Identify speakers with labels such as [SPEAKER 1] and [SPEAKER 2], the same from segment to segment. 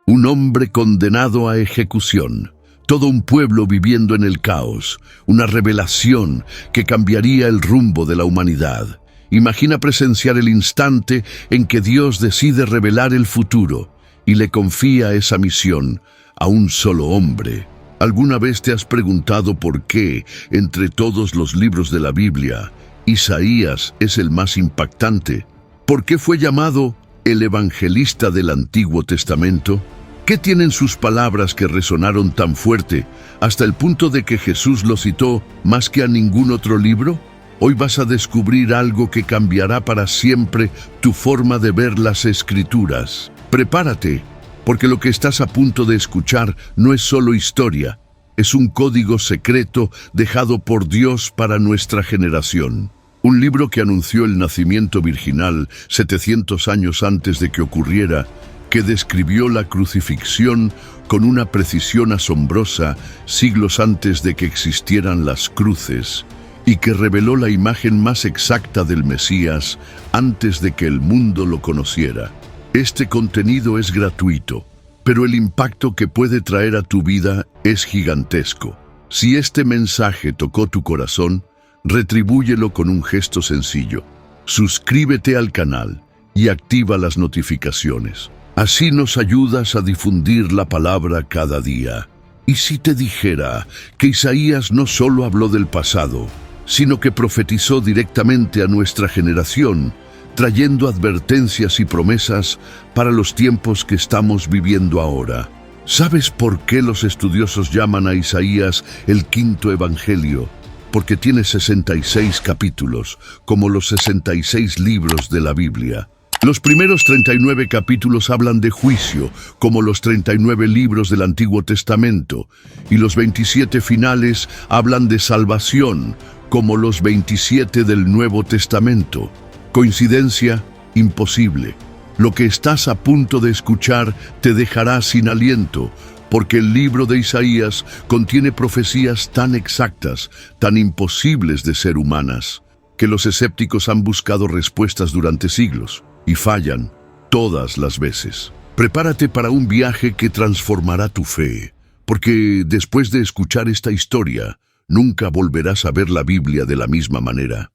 [SPEAKER 1] Un hombre condenado a ejecución. Todo un pueblo viviendo en el caos. Una revelación que cambiaría el rumbo de la humanidad. Imagina presenciar el instante en que Dios decide revelar el futuro y le confía esa misión a un solo hombre. ¿Alguna vez te has preguntado por qué, entre todos los libros de la Biblia, Isaías es el más impactante? ¿Por qué fue llamado el evangelista del Antiguo Testamento? ¿Qué tienen sus palabras que resonaron tan fuerte hasta el punto de que Jesús lo citó más que a ningún otro libro? Hoy vas a descubrir algo que cambiará para siempre tu forma de ver las Escrituras. Prepárate, porque lo que estás a punto de escuchar no es solo historia, es un código secreto dejado por Dios para nuestra generación. Un libro que anunció el nacimiento virginal 700 años antes de que ocurriera, que describió la crucifixión con una precisión asombrosa siglos antes de que existieran las cruces, y que reveló la imagen más exacta del Mesías antes de que el mundo lo conociera. Este contenido es gratuito, pero el impacto que puede traer a tu vida es gigantesco. Si este mensaje tocó tu corazón, retribúyelo con un gesto sencillo. Suscríbete al canal y activa las notificaciones. Así nos ayudas a difundir la palabra cada día. ¿Y si te dijera que Isaías no solo habló del pasado, sino que profetizó directamente a nuestra generación, trayendo advertencias y promesas para los tiempos que estamos viviendo ahora? ¿Sabes por qué los estudiosos llaman a Isaías el quinto evangelio? Porque tiene 66 capítulos, como los 66 libros de la Biblia. Los primeros 39 capítulos hablan de juicio, como los 39 libros del Antiguo Testamento, y los 27 finales hablan de salvación, como los 27 del Nuevo Testamento. ¿Coincidencia? Imposible. Lo que estás a punto de escuchar te dejará sin aliento, porque el libro de Isaías contiene profecías tan exactas, tan imposibles de ser humanas, que los escépticos han buscado respuestas durante siglos, y fallan todas las veces. Prepárate para un viaje que transformará tu fe, porque después de escuchar esta historia, nunca volverás a ver la Biblia de la misma manera.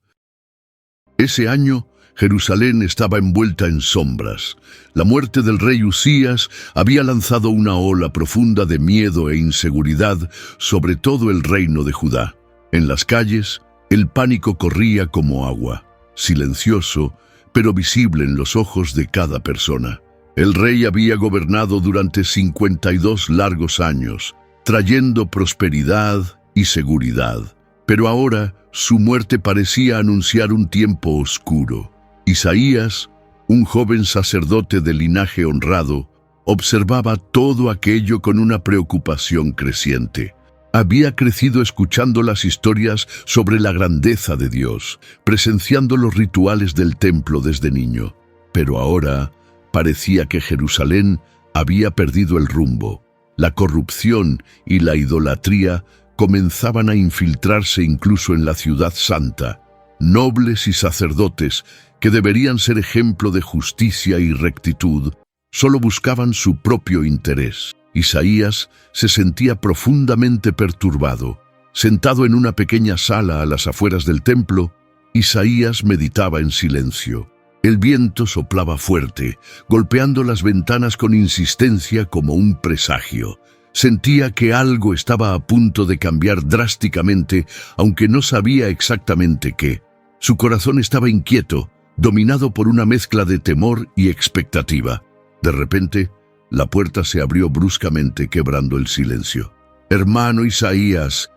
[SPEAKER 1] Ese año, Jerusalén estaba envuelta en sombras. La muerte del rey Usías había lanzado una ola profunda de miedo e inseguridad sobre todo el reino de Judá. En las calles, el pánico corría como agua, silencioso, pero visible en los ojos de cada persona. El rey había gobernado durante 52 largos años, trayendo prosperidad y seguridad. Pero ahora, su muerte parecía anunciar un tiempo oscuro. Isaías, un joven sacerdote de linaje honrado, observaba todo aquello con una preocupación creciente. Había crecido escuchando las historias sobre la grandeza de Dios, presenciando los rituales del templo desde niño. Pero ahora parecía que Jerusalén había perdido el rumbo. La corrupción y la idolatría comenzaban a infiltrarse incluso en la ciudad santa. Nobles y sacerdotes, que deberían ser ejemplo de justicia y rectitud, solo buscaban su propio interés. Isaías se sentía profundamente perturbado. Sentado en una pequeña sala a las afueras del templo, Isaías meditaba en silencio. El viento soplaba fuerte, golpeando las ventanas con insistencia como un presagio. Sentía que algo estaba a punto de cambiar drásticamente, aunque no sabía exactamente qué. Su corazón estaba inquieto, dominado por una mezcla de temor y expectativa. De repente, la puerta se abrió bruscamente, quebrando el silencio. «Hermano Isaías,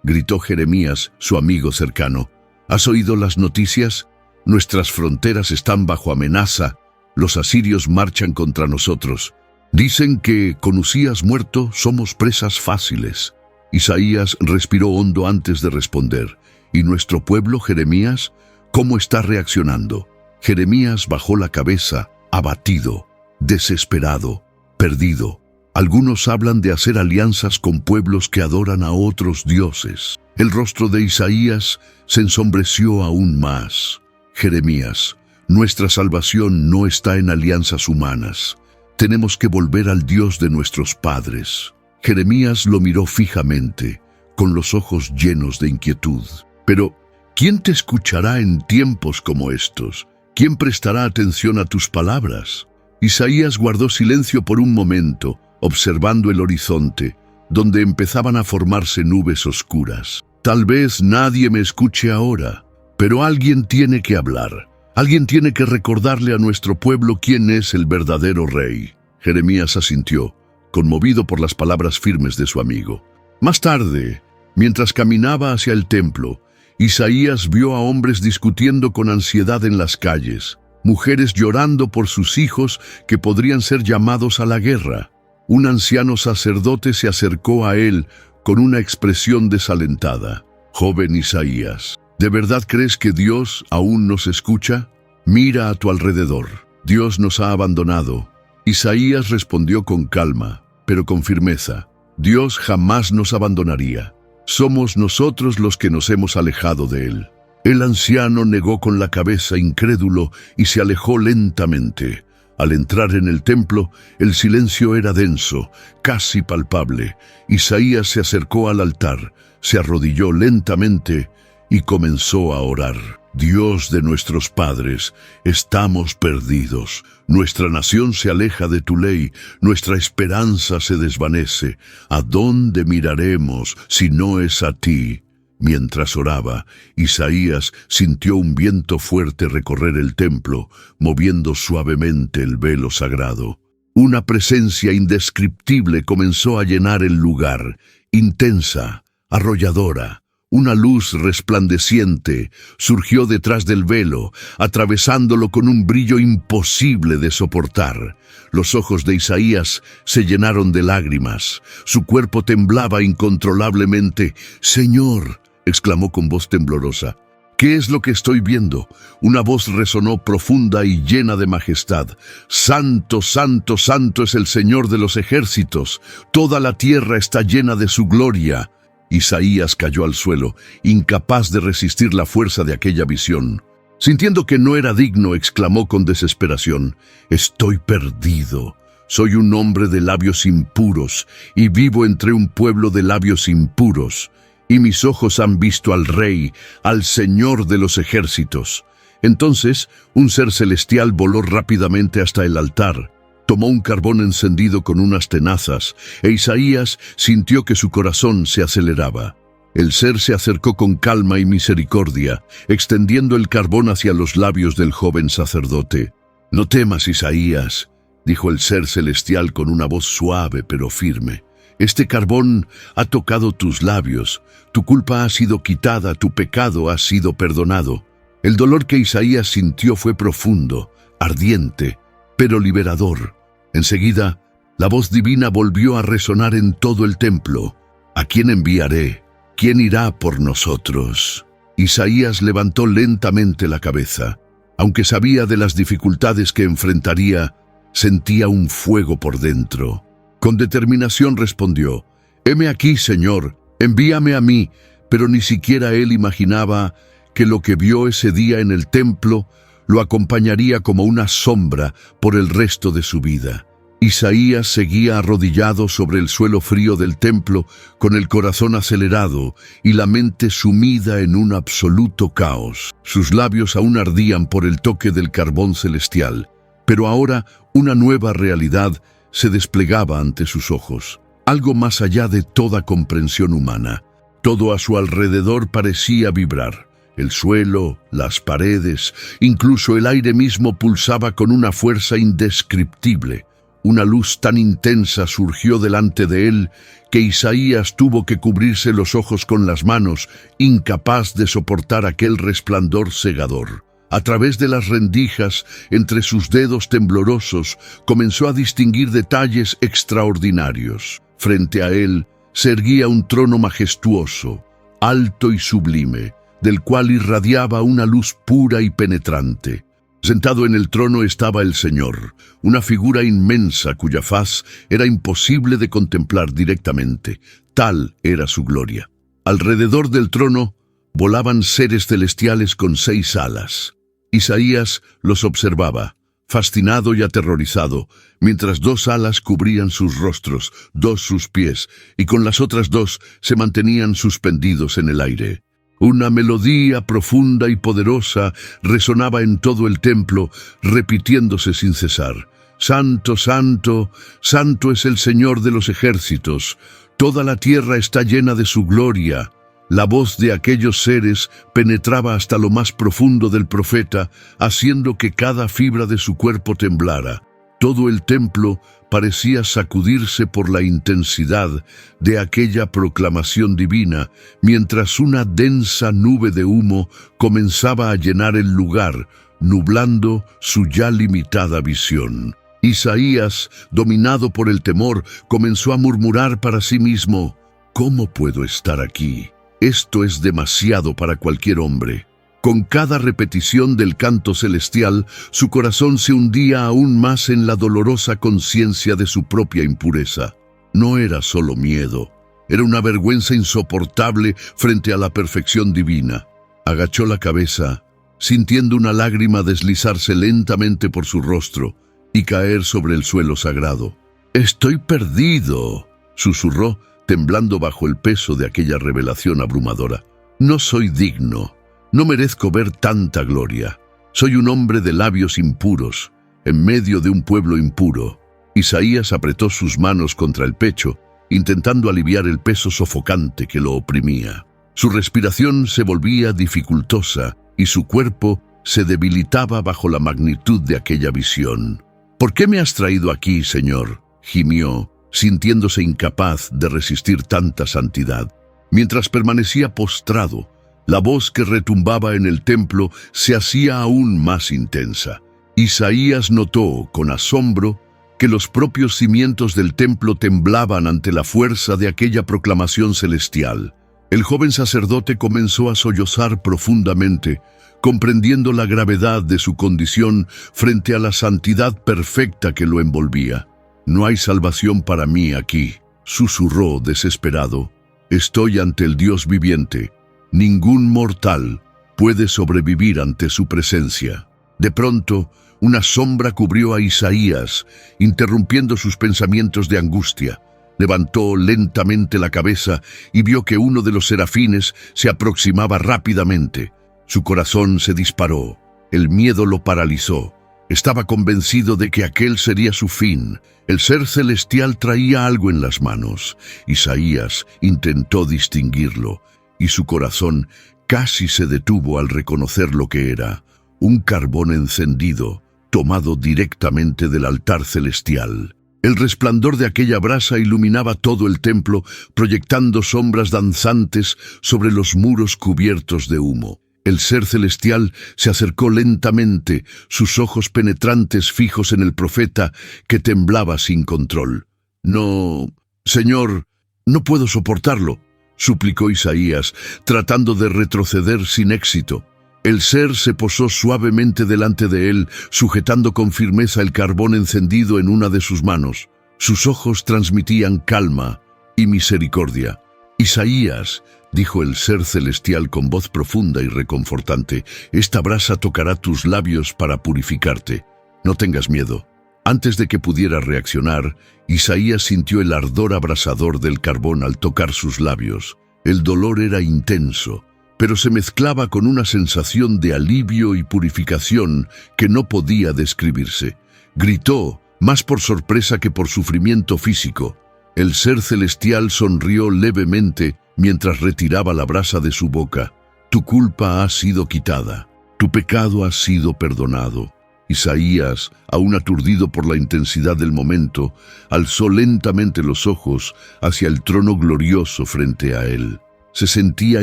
[SPEAKER 1] gritó Jeremías, su amigo cercano. ¿Has oído las noticias? Nuestras fronteras están bajo amenaza. Los asirios marchan contra nosotros. Dicen que, con Usías muerto, somos presas fáciles». Isaías respiró hondo antes de responder. «¿Y nuestro pueblo, Jeremías? ¿Cómo está reaccionando?» Jeremías bajó la cabeza, abatido, desesperado, perdido. Algunos hablan de hacer alianzas con pueblos que adoran a otros dioses. El rostro de Isaías se ensombreció aún más. Jeremías, nuestra salvación no está en alianzas humanas, Tenemos que volver al Dios de nuestros padres. Jeremías lo miró fijamente, con los ojos llenos de inquietud. Pero, ¿quién te escuchará en tiempos como estos? ¿Quién prestará atención a tus palabras? Isaías guardó silencio por un momento, observando el horizonte, donde empezaban a formarse nubes oscuras. Tal vez nadie me escuche ahora, pero alguien tiene que hablar. Alguien tiene que recordarle a nuestro pueblo quién es el verdadero rey. Jeremías asintió, conmovido por las palabras firmes de su amigo. Más tarde, mientras caminaba hacia el templo, Isaías vio a hombres discutiendo con ansiedad en las calles, mujeres llorando por sus hijos que podrían ser llamados a la guerra. Un anciano sacerdote se acercó a él con una expresión desalentada. Joven Isaías, ¿de verdad crees que Dios aún nos escucha? Mira a tu alrededor. Dios nos ha abandonado. Isaías respondió con calma, pero con firmeza. Dios jamás nos abandonaría. Somos nosotros los que nos hemos alejado de Él. El anciano negó con la cabeza incrédulo y se alejó lentamente. Al entrar en el templo, el silencio era denso, casi palpable. Isaías se acercó al altar, se arrodilló lentamente y comenzó a orar. Dios de nuestros padres, estamos perdidos. Nuestra nación se aleja de tu ley, nuestra esperanza se desvanece. ¿A dónde miraremos si no es a ti? Mientras oraba, Isaías sintió un viento fuerte recorrer el templo, moviendo suavemente el velo sagrado. Una presencia indescriptible comenzó a llenar el lugar, intensa, arrolladora. Una luz resplandeciente surgió detrás del velo, atravesándolo con un brillo imposible de soportar. Los ojos de Isaías se llenaron de lágrimas. Su cuerpo temblaba incontrolablemente. «Señor», exclamó con voz temblorosa, «¿qué es lo que estoy viendo?» Una voz resonó profunda y llena de majestad. «Santo, santo, santo es el Señor de los ejércitos. Toda la tierra está llena de su gloria». Isaías cayó al suelo, incapaz de resistir la fuerza de aquella visión. Sintiendo que no era digno, exclamó con desesperación, «Estoy perdido. Soy un hombre de labios impuros y vivo entre un pueblo de labios impuros. Y mis ojos han visto al Rey, al Señor de los ejércitos». Entonces, un ser celestial voló rápidamente hasta el altar. Tomó un carbón encendido con unas tenazas, e Isaías sintió que su corazón se aceleraba. El ser se acercó con calma y misericordia, extendiendo el carbón hacia los labios del joven sacerdote. «No temas, Isaías», dijo el ser celestial con una voz suave pero firme. «Este carbón ha tocado tus labios, tu culpa ha sido quitada, tu pecado ha sido perdonado». El dolor que Isaías sintió fue profundo, ardiente, pero liberador. Enseguida, la voz divina volvió a resonar en todo el templo. «¿A quién enviaré? ¿Quién irá por nosotros?» Isaías levantó lentamente la cabeza. Aunque sabía de las dificultades que enfrentaría, sentía un fuego por dentro. Con determinación respondió, «Heme aquí, Señor, envíame a mí». Pero ni siquiera él imaginaba que lo que vio ese día en el templo lo acompañaría como una sombra por el resto de su vida. Isaías seguía arrodillado sobre el suelo frío del templo, con el corazón acelerado y la mente sumida en un absoluto caos. Sus labios aún ardían por el toque del carbón celestial, pero ahora una nueva realidad se desplegaba ante sus ojos, algo más allá de toda comprensión humana. Todo a su alrededor parecía vibrar. El suelo, las paredes, incluso el aire mismo pulsaba con una fuerza indescriptible. Una luz tan intensa surgió delante de él que Isaías tuvo que cubrirse los ojos con las manos, incapaz de soportar aquel resplandor cegador. A través de las rendijas, entre sus dedos temblorosos, comenzó a distinguir detalles extraordinarios. Frente a él se erguía un trono majestuoso, alto y sublime, del cual irradiaba una luz pura y penetrante. Sentado en el trono estaba el Señor, una figura inmensa cuya faz era imposible de contemplar directamente. Tal era su gloria. Alrededor del trono volaban seres celestiales con 6 alas. Isaías los observaba, fascinado y aterrorizado, mientras 2 alas cubrían sus rostros, 2 sus pies, y con las otras 2 se mantenían suspendidos en el aire. Una melodía profunda y poderosa resonaba en todo el templo, repitiéndose sin cesar. Santo, santo, santo es el Señor de los ejércitos. Toda la tierra está llena de su gloria. La voz de aquellos seres penetraba hasta lo más profundo del profeta, haciendo que cada fibra de su cuerpo temblara. Todo el templo parecía sacudirse por la intensidad de aquella proclamación divina, mientras una densa nube de humo comenzaba a llenar el lugar, nublando su ya limitada visión. Isaías, dominado por el temor, comenzó a murmurar para sí mismo: ¿cómo puedo estar aquí? Esto es demasiado para cualquier hombre. Con cada repetición del canto celestial, su corazón se hundía aún más en la dolorosa conciencia de su propia impureza. No era solo miedo, era una vergüenza insoportable frente a la perfección divina. Agachó la cabeza, sintiendo una lágrima deslizarse lentamente por su rostro y caer sobre el suelo sagrado. «Estoy perdido», susurró, temblando bajo el peso de aquella revelación abrumadora. «No soy digno. No merezco ver tanta gloria. Soy un hombre de labios impuros, en medio de un pueblo impuro». Isaías apretó sus manos contra el pecho, intentando aliviar el peso sofocante que lo oprimía. Su respiración se volvía dificultosa y su cuerpo se debilitaba bajo la magnitud de aquella visión. «¿Por qué me has traído aquí, Señor?», gimió, sintiéndose incapaz de resistir tanta santidad. Mientras permanecía postrado, la voz que retumbaba en el templo se hacía aún más intensa. Isaías notó, con asombro, que los propios cimientos del templo temblaban ante la fuerza de aquella proclamación celestial. El joven sacerdote comenzó a sollozar profundamente, comprendiendo la gravedad de su condición frente a la santidad perfecta que lo envolvía. «No hay salvación para mí aquí», susurró desesperado. «Estoy ante el Dios viviente. Ningún mortal puede sobrevivir ante su presencia». De pronto, una sombra cubrió a Isaías, interrumpiendo sus pensamientos de angustia. Levantó lentamente la cabeza y vio que uno de los serafines se aproximaba rápidamente. Su corazón se disparó. El miedo lo paralizó. Estaba convencido de que aquel sería su fin. El ser celestial traía algo en las manos. Isaías intentó distinguirlo, y su corazón casi se detuvo al reconocer lo que era: un carbón encendido, tomado directamente del altar celestial. El resplandor de aquella brasa iluminaba todo el templo, proyectando sombras danzantes sobre los muros cubiertos de humo. El ser celestial se acercó lentamente, sus ojos penetrantes fijos en el profeta, que temblaba sin control. «No, Señor, no puedo soportarlo», suplicó Isaías, tratando de retroceder sin éxito. El ser se posó suavemente delante de él, sujetando con firmeza el carbón encendido en una de sus manos. Sus ojos transmitían calma y misericordia. «Isaías», dijo el ser celestial con voz profunda y reconfortante, «esta brasa tocará tus labios para purificarte. No tengas miedo». Antes de que pudiera reaccionar, Isaías sintió el ardor abrasador del carbón al tocar sus labios. El dolor era intenso, pero se mezclaba con una sensación de alivio y purificación que no podía describirse. Gritó, más por sorpresa que por sufrimiento físico. El ser celestial sonrió levemente mientras retiraba la brasa de su boca. «Tu culpa ha sido quitada, tu pecado ha sido perdonado». Isaías, aún aturdido por la intensidad del momento, alzó lentamente los ojos hacia el trono glorioso frente a él. Se sentía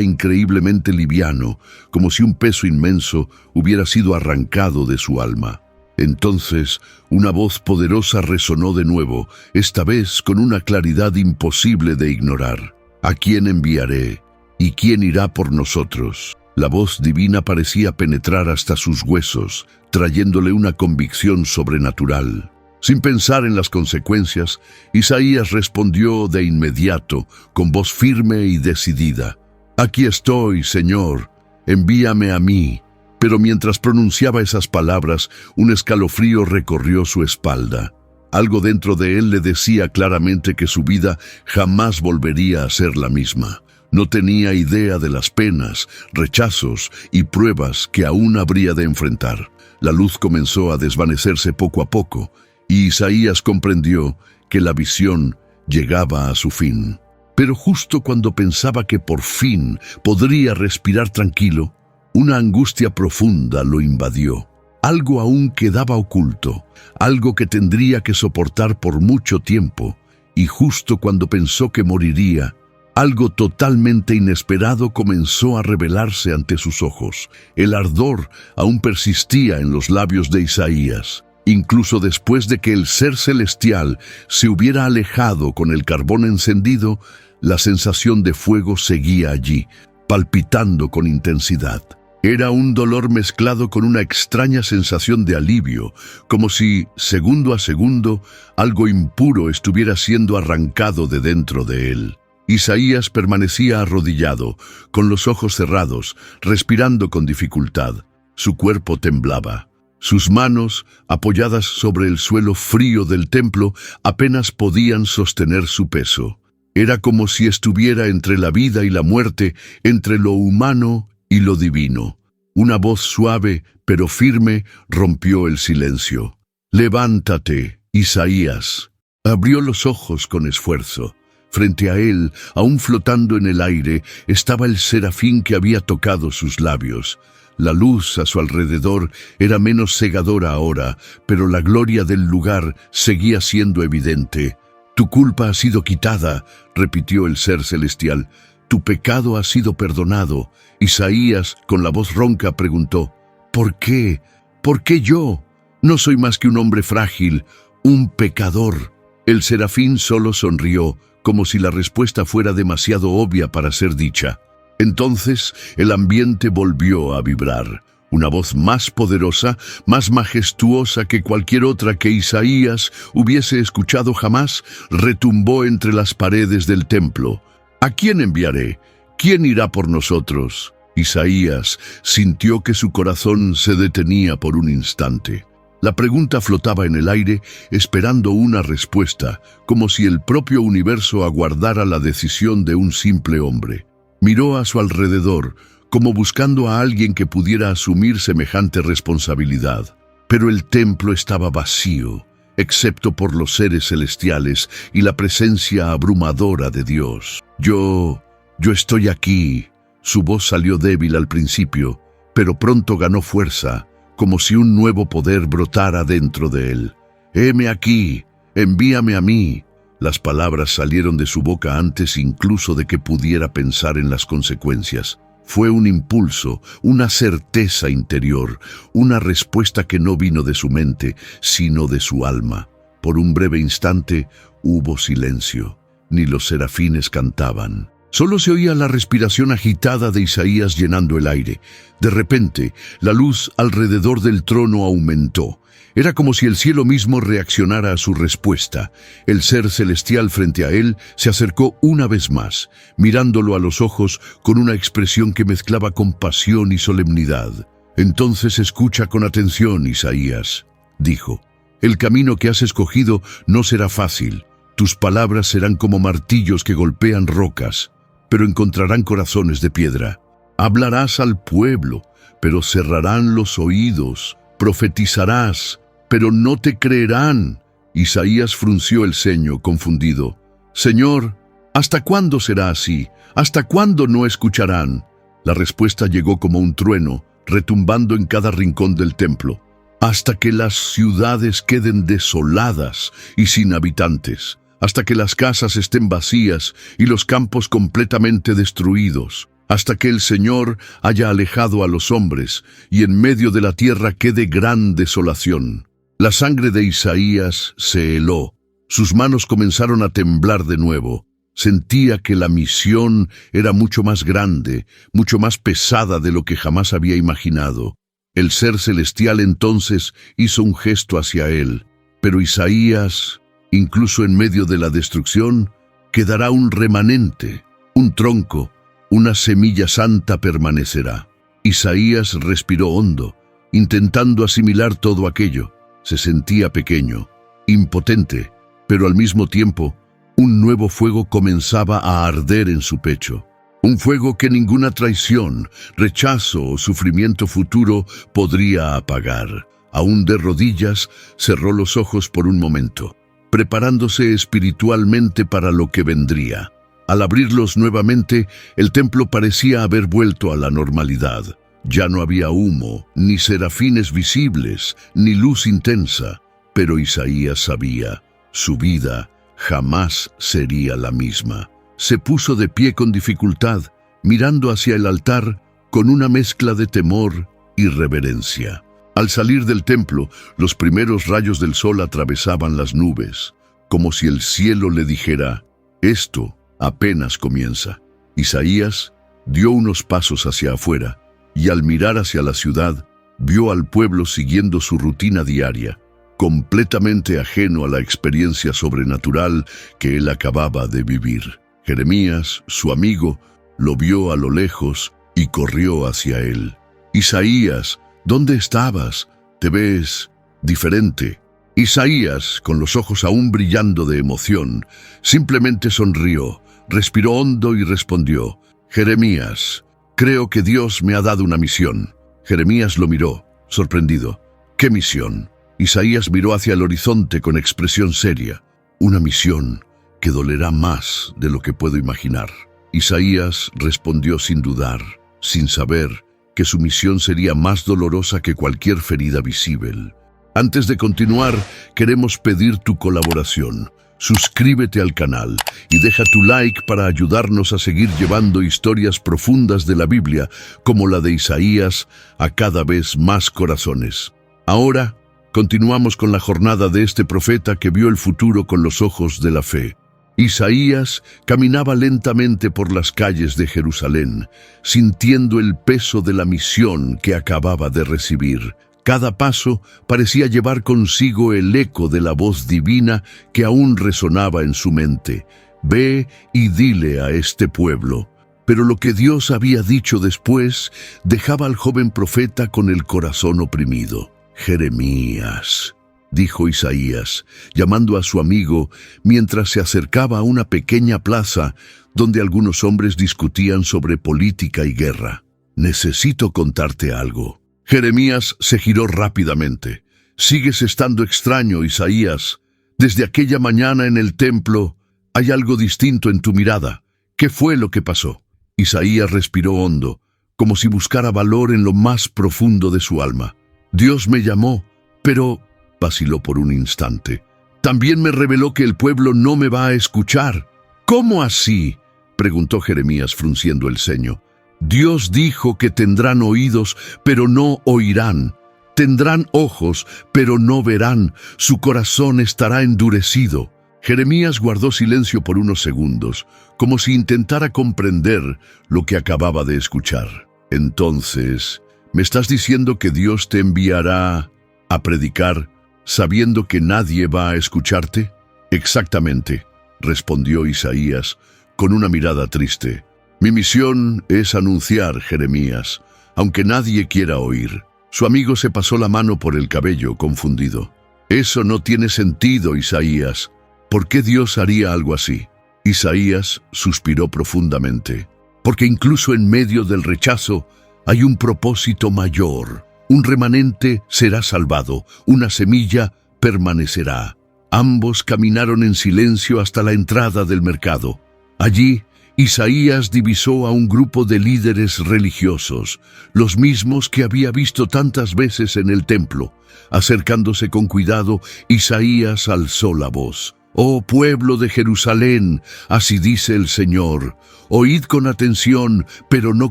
[SPEAKER 1] increíblemente liviano, como si un peso inmenso hubiera sido arrancado de su alma. Entonces, una voz poderosa resonó de nuevo, esta vez con una claridad imposible de ignorar. «¿A quién enviaré? ¿Y quién irá por nosotros?». La voz divina parecía penetrar hasta sus huesos, trayéndole una convicción sobrenatural. Sin pensar en las consecuencias, Isaías respondió de inmediato, con voz firme y decidida: «Aquí estoy, Señor, envíame a mí». Pero mientras pronunciaba esas palabras, un escalofrío recorrió su espalda. Algo dentro de él le decía claramente que su vida jamás volvería a ser la misma. No tenía idea de las penas, rechazos y pruebas que aún habría de enfrentar. La luz comenzó a desvanecerse poco a poco, y Isaías comprendió que la visión llegaba a su fin. Pero justo cuando pensaba que por fin podría respirar tranquilo, una angustia profunda lo invadió. Algo aún quedaba oculto, algo que tendría que soportar por mucho tiempo, y justo cuando pensó que moriría, algo totalmente inesperado comenzó a revelarse ante sus ojos. El ardor aún persistía en los labios de Isaías. Incluso después de que el ser celestial se hubiera alejado con el carbón encendido, la sensación de fuego seguía allí, palpitando con intensidad. Era un dolor mezclado con una extraña sensación de alivio, como si, segundo a segundo, algo impuro estuviera siendo arrancado de dentro de él. Isaías permanecía arrodillado, con los ojos cerrados, respirando con dificultad. Su cuerpo temblaba. Sus manos, apoyadas sobre el suelo frío del templo, apenas podían sostener su peso. Era como si estuviera entre la vida y la muerte, entre lo humano y lo divino. Una voz suave, pero firme, rompió el silencio. «Levántate, Isaías». Abrió los ojos con esfuerzo. Frente a él, aún flotando en el aire, estaba el serafín que había tocado sus labios. La luz a su alrededor era menos cegadora ahora, pero la gloria del lugar seguía siendo evidente. «Tu culpa ha sido quitada», repitió el ser celestial. «Tu pecado ha sido perdonado». Isaías, con la voz ronca, preguntó: «¿Por qué? ¿Por qué yo? No soy más que un hombre frágil, un pecador». El serafín solo sonrió, como si la respuesta fuera demasiado obvia para ser dicha. Entonces el ambiente volvió a vibrar. Una voz más poderosa, más majestuosa que cualquier otra que Isaías hubiese escuchado jamás, retumbó entre las paredes del templo. «¿A quién enviaré? ¿Quién irá por nosotros?» Isaías sintió que su corazón se detenía por un instante. La pregunta flotaba en el aire, esperando una respuesta, como si el propio universo aguardara la decisión de un simple hombre. Miró a su alrededor, como buscando a alguien que pudiera asumir semejante responsabilidad. Pero el templo estaba vacío, excepto por los seres celestiales y la presencia abrumadora de Dios. Yo estoy aquí». Su voz salió débil al principio, pero pronto ganó fuerza, como si un nuevo poder brotara dentro de él. «Heme aquí, envíame a mí». Las palabras salieron de su boca antes incluso de que pudiera pensar en las consecuencias. Fue un impulso, una certeza interior, una respuesta que no vino de su mente, sino de su alma. Por un breve instante hubo silencio. Ni los serafines cantaban. Solo se oía la respiración agitada de Isaías llenando el aire. De repente, la luz alrededor del trono aumentó. Era como si el cielo mismo reaccionara a su respuesta. El ser celestial frente a él se acercó una vez más, mirándolo a los ojos con una expresión que mezclaba compasión y solemnidad. «Entonces escucha con atención, Isaías», dijo. «El camino que has escogido no será fácil. Tus palabras serán como martillos que golpean rocas, pero encontrarán corazones de piedra. Hablarás al pueblo, pero cerrarán los oídos. Profetizarás, pero no te creerán». Isaías frunció el ceño, confundido. «Señor, ¿hasta cuándo será así? ¿Hasta cuándo no escucharán?». La respuesta llegó como un trueno, retumbando en cada rincón del templo. «Hasta que las ciudades queden desoladas y sin habitantes. Hasta que las casas estén vacías y los campos completamente destruidos, hasta que el Señor haya alejado a los hombres y en medio de la tierra quede gran desolación». La sangre de Isaías se heló, sus manos comenzaron a temblar de nuevo. Sentía que la misión era mucho más grande, mucho más pesada de lo que jamás había imaginado. El ser celestial entonces hizo un gesto hacia él, pero Isaías, incluso en medio de la destrucción, quedará un remanente, un tronco, una semilla santa permanecerá. Isaías respiró hondo, intentando asimilar todo aquello. Se sentía pequeño, impotente, pero al mismo tiempo, un nuevo fuego comenzaba a arder en su pecho. Un fuego que ninguna traición, rechazo o sufrimiento futuro podría apagar. Aún de rodillas, cerró los ojos por un momento, preparándose espiritualmente para lo que vendría. Al abrirlos nuevamente, el templo parecía haber vuelto a la normalidad. Ya no había humo, ni serafines visibles, ni luz intensa. Pero Isaías sabía, su vida jamás sería la misma. Se puso de pie con dificultad, mirando hacia el altar con una mezcla de temor y reverencia. Al salir del templo, los primeros rayos del sol atravesaban las nubes, como si el cielo le dijera, esto apenas comienza. Isaías dio unos pasos hacia afuera, y al mirar hacia la ciudad, vio al pueblo siguiendo su rutina diaria, completamente ajeno a la experiencia sobrenatural que él acababa de vivir. Jeremías, su amigo, lo vio a lo lejos y corrió hacia él. Isaías, ¿dónde estabas? Te ves diferente. Isaías, con los ojos aún brillando de emoción, simplemente sonrió, respiró hondo y respondió, Jeremías, creo que Dios me ha dado una misión. Jeremías lo miró, sorprendido. ¿Qué misión? Isaías miró hacia el horizonte con expresión seria. Una misión que dolerá más de lo que puedo imaginar. Isaías respondió sin dudar, sin saber que su misión sería más dolorosa que cualquier ferida visible. Antes de continuar, queremos pedir tu colaboración. Suscríbete al canal y deja tu like para ayudarnos a seguir llevando historias profundas de la Biblia, como la de Isaías, a cada vez más corazones. Ahora, continuamos con la jornada de este profeta que vio el futuro con los ojos de la fe. Isaías caminaba lentamente por las calles de Jerusalén, sintiendo el peso de la misión que acababa de recibir. Cada paso parecía llevar consigo el eco de la voz divina que aún resonaba en su mente. Ve y dile a este pueblo. Pero lo que Dios había dicho después dejaba al joven profeta con el corazón oprimido. Jeremías, dijo Isaías, llamando a su amigo mientras se acercaba a una pequeña plaza donde algunos hombres discutían sobre política y guerra. Necesito contarte algo. Jeremías se giró rápidamente. Sigues estando extraño, Isaías. Desde aquella mañana en el templo hay algo distinto en tu mirada. ¿Qué fue lo que pasó? Isaías respiró hondo, como si buscara valor en lo más profundo de su alma. Dios me llamó, pero vaciló por un instante. También me reveló que el pueblo no me va a escuchar. ¿Cómo así?, preguntó Jeremías frunciendo el ceño. Dios dijo que tendrán oídos, pero no oirán. Tendrán ojos, pero no verán. Su corazón estará endurecido. Jeremías guardó silencio por unos segundos, como si intentara comprender lo que acababa de escuchar. Entonces, ¿me estás diciendo que Dios te enviará a predicar sabiendo que nadie va a escucharte? Exactamente, respondió Isaías con una mirada triste. Mi misión es anunciar, Jeremías, aunque nadie quiera oír. Su amigo se pasó la mano por el cabello, confundido. Eso no tiene sentido, Isaías. ¿Por qué Dios haría algo así? Isaías suspiró profundamente. Porque incluso en medio del rechazo hay un propósito mayor. Un remanente será salvado, una semilla permanecerá. Ambos caminaron en silencio hasta la entrada del mercado. Allí, Isaías divisó a un grupo de líderes religiosos, los mismos que había visto tantas veces en el templo. Acercándose con cuidado, Isaías alzó la voz. «Oh pueblo de Jerusalén, así dice el Señor, oíd con atención, pero no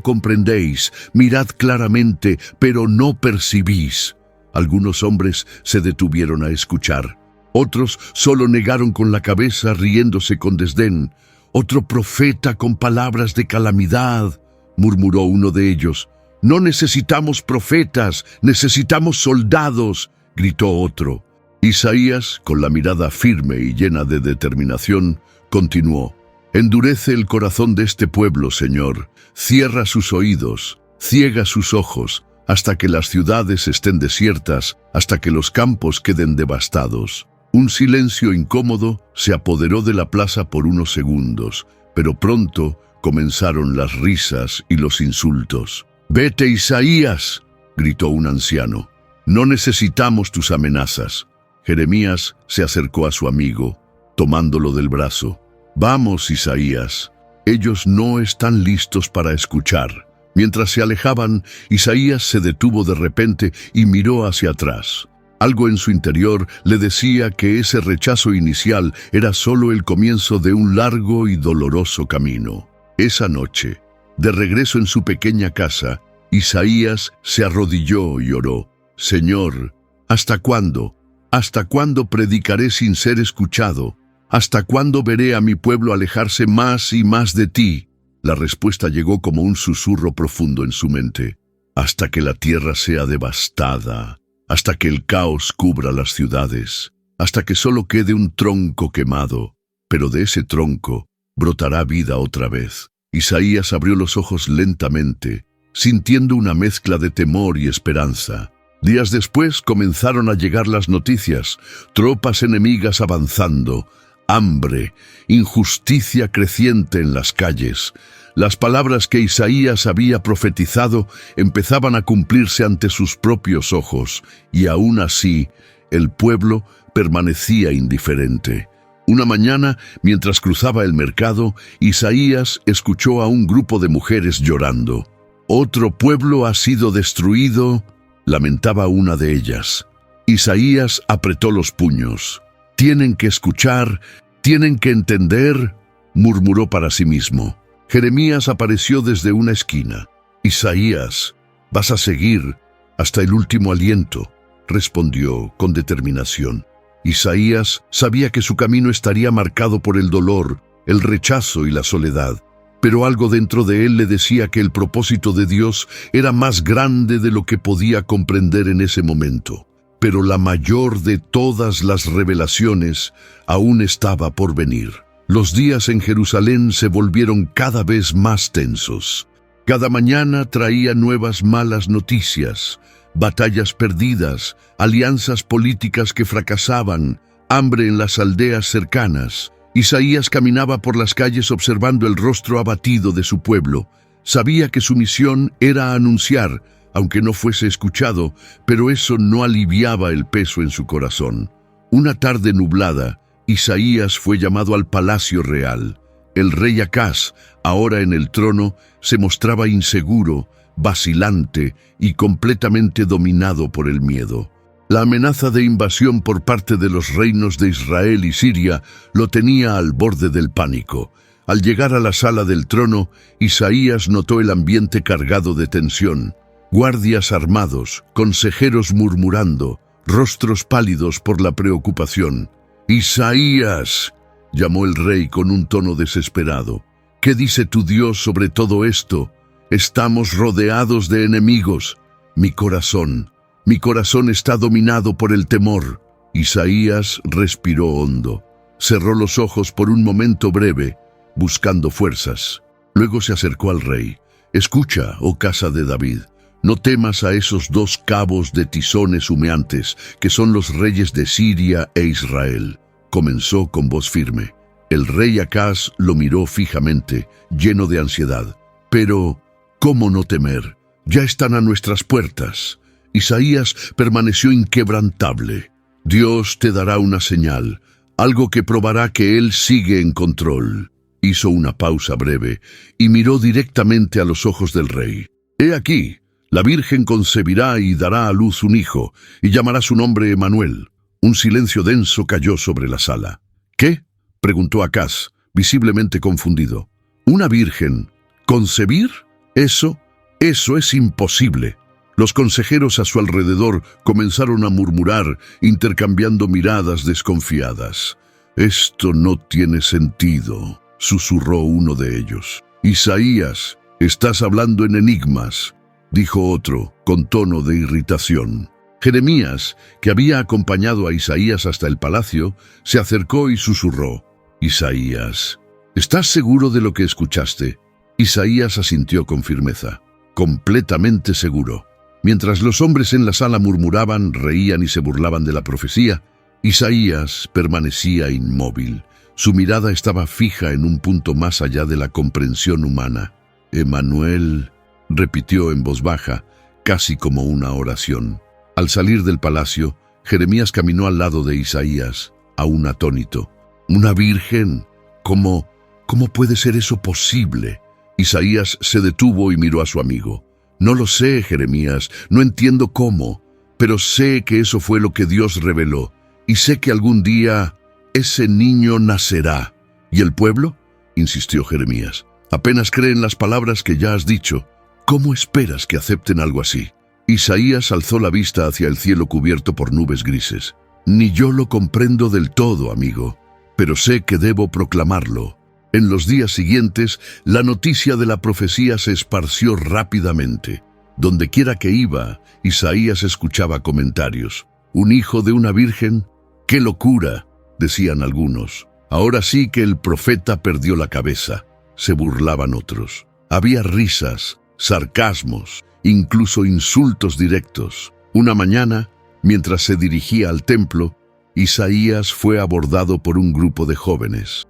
[SPEAKER 1] comprendéis, mirad claramente, pero no percibís». Algunos hombres se detuvieron a escuchar. Otros solo negaron con la cabeza, riéndose con desdén. «Otro profeta con palabras de calamidad», murmuró uno de ellos. «No necesitamos profetas, necesitamos soldados», gritó otro. Isaías, con la mirada firme y llena de determinación, continuó. «Endurece el corazón de este pueblo, Señor. Cierra sus oídos. ciega sus ojos, hasta que las ciudades estén desiertas, hasta que los campos queden devastados. Un silencio incómodo se apoderó de la plaza por unos segundos, pero pronto comenzaron las risas y los insultos. «¡Vete, Isaías!», gritó un anciano. «No necesitamos tus amenazas». Jeremías se acercó a su amigo, tomándolo del brazo. «Vamos, Isaías. Ellos no están listos para escuchar». Mientras se alejaban, Isaías se detuvo de repente y miró hacia atrás. Algo en su interior le decía que ese rechazo inicial era solo el comienzo de un largo y doloroso camino. Esa noche, de regreso en su pequeña casa, Isaías se arrodilló y oró. «Señor, ¿hasta cuándo? ¿Hasta cuándo predicaré sin ser escuchado? ¿Hasta cuándo veré a mi pueblo alejarse más y más de ti?» La respuesta llegó como un susurro profundo en su mente. «Hasta que la tierra sea devastada, hasta que el caos cubra las ciudades, hasta que solo quede un tronco quemado, pero de ese tronco brotará vida otra vez». Isaías abrió los ojos lentamente, sintiendo una mezcla de temor y esperanza. Días después comenzaron a llegar las noticias: tropas enemigas avanzando, hambre, injusticia creciente en las calles. Las palabras que Isaías había profetizado empezaban a cumplirse ante sus propios ojos, y aún así el pueblo permanecía indiferente. Una mañana, mientras cruzaba el mercado, Isaías escuchó a un grupo de mujeres llorando. «Otro pueblo ha sido destruido», lamentaba una de ellas. Isaías apretó los puños. «Tienen que escuchar, tienen que entender», murmuró para sí mismo. Jeremías apareció desde una esquina. «Isaías, vas a seguir hasta el último aliento», respondió con determinación. Isaías sabía que su camino estaría marcado por el dolor, el rechazo y la soledad, pero algo dentro de él le decía que el propósito de Dios era más grande de lo que podía comprender en ese momento. Pero la mayor de todas las revelaciones aún estaba por venir. Los días en Jerusalén se volvieron cada vez más tensos. Cada mañana traía nuevas malas noticias: batallas perdidas, alianzas políticas que fracasaban, hambre en las aldeas cercanas. Isaías caminaba por las calles observando el rostro abatido de su pueblo. Sabía que su misión era anunciar, aunque no fuese escuchado, pero eso no aliviaba el peso en su corazón. Una tarde nublada, Isaías fue llamado al palacio real. El rey Acaz, ahora en el trono, se mostraba inseguro, vacilante y completamente dominado por el miedo. La amenaza de invasión por parte de los reinos de Israel y Siria lo tenía al borde del pánico. Al llegar a la sala del trono, Isaías notó el ambiente cargado de tensión. Guardias armados, consejeros murmurando, rostros pálidos por la preocupación. «Isaías», llamó el rey con un tono desesperado, «¿qué dice tu Dios sobre todo esto? Estamos rodeados de enemigos. Mi corazón está dominado por el temor». Isaías respiró hondo. Cerró los ojos por un momento breve, buscando fuerzas. Luego se acercó al rey. «Escucha, oh casa de David. No temas a esos dos cabos de tizones humeantes, que son los reyes de Siria e Israel», comenzó con voz firme. El rey Acaz lo miró fijamente, lleno de ansiedad. «Pero, ¿cómo no temer? Ya están a nuestras puertas». Isaías permaneció inquebrantable. «Dios te dará una señal, algo que probará que Él sigue en control». Hizo una pausa breve y miró directamente a los ojos del rey. «He aquí, la Virgen concebirá y dará a luz un hijo, y llamará su nombre Emanuel». Un silencio denso cayó sobre la sala. «¿Qué?», preguntó Acaz, visiblemente confundido. «¿Una virgen? ¿Concebir? Eso es imposible». Los consejeros a su alrededor comenzaron a murmurar, intercambiando miradas desconfiadas. «Esto no tiene sentido», susurró uno de ellos. «Isaías, estás hablando en enigmas», dijo otro, con tono de irritación. Jeremías, que había acompañado a Isaías hasta el palacio, se acercó y susurró: «Isaías, ¿estás seguro de lo que escuchaste?». Isaías asintió con firmeza. completamente seguro. Mientras los hombres en la sala murmuraban, reían y se burlaban de la profecía, Isaías permanecía inmóvil. Su mirada estaba fija en un punto más allá de la comprensión humana. «Emanuel», repitió en voz baja, casi como una oración. Al salir del palacio, Jeremías caminó al lado de Isaías, aún atónito. «¿Una virgen? ¿Cómo puede ser eso posible?» Isaías se detuvo y miró a su amigo. «No lo sé, Jeremías, no entiendo cómo, pero sé que eso fue lo que Dios reveló, y sé que algún día ese niño nacerá». «¿Y el pueblo?», insistió Jeremías. «Apenas creen las palabras que ya has dicho. ¿Cómo esperas que acepten algo así?». Isaías alzó la vista hacia el cielo cubierto por nubes grises. «Ni yo lo comprendo del todo, amigo, pero sé que debo proclamarlo». En los días siguientes, la noticia de la profecía se esparció rápidamente. Dondequiera que iba, Isaías escuchaba comentarios. «¿Un hijo de una virgen? ¡Qué locura!», decían algunos. «Ahora sí que el profeta perdió la cabeza», se burlaban otros. Había risas, sarcasmos, incluso insultos directos. Una mañana, mientras se dirigía al templo, Isaías fue abordado por un grupo de jóvenes.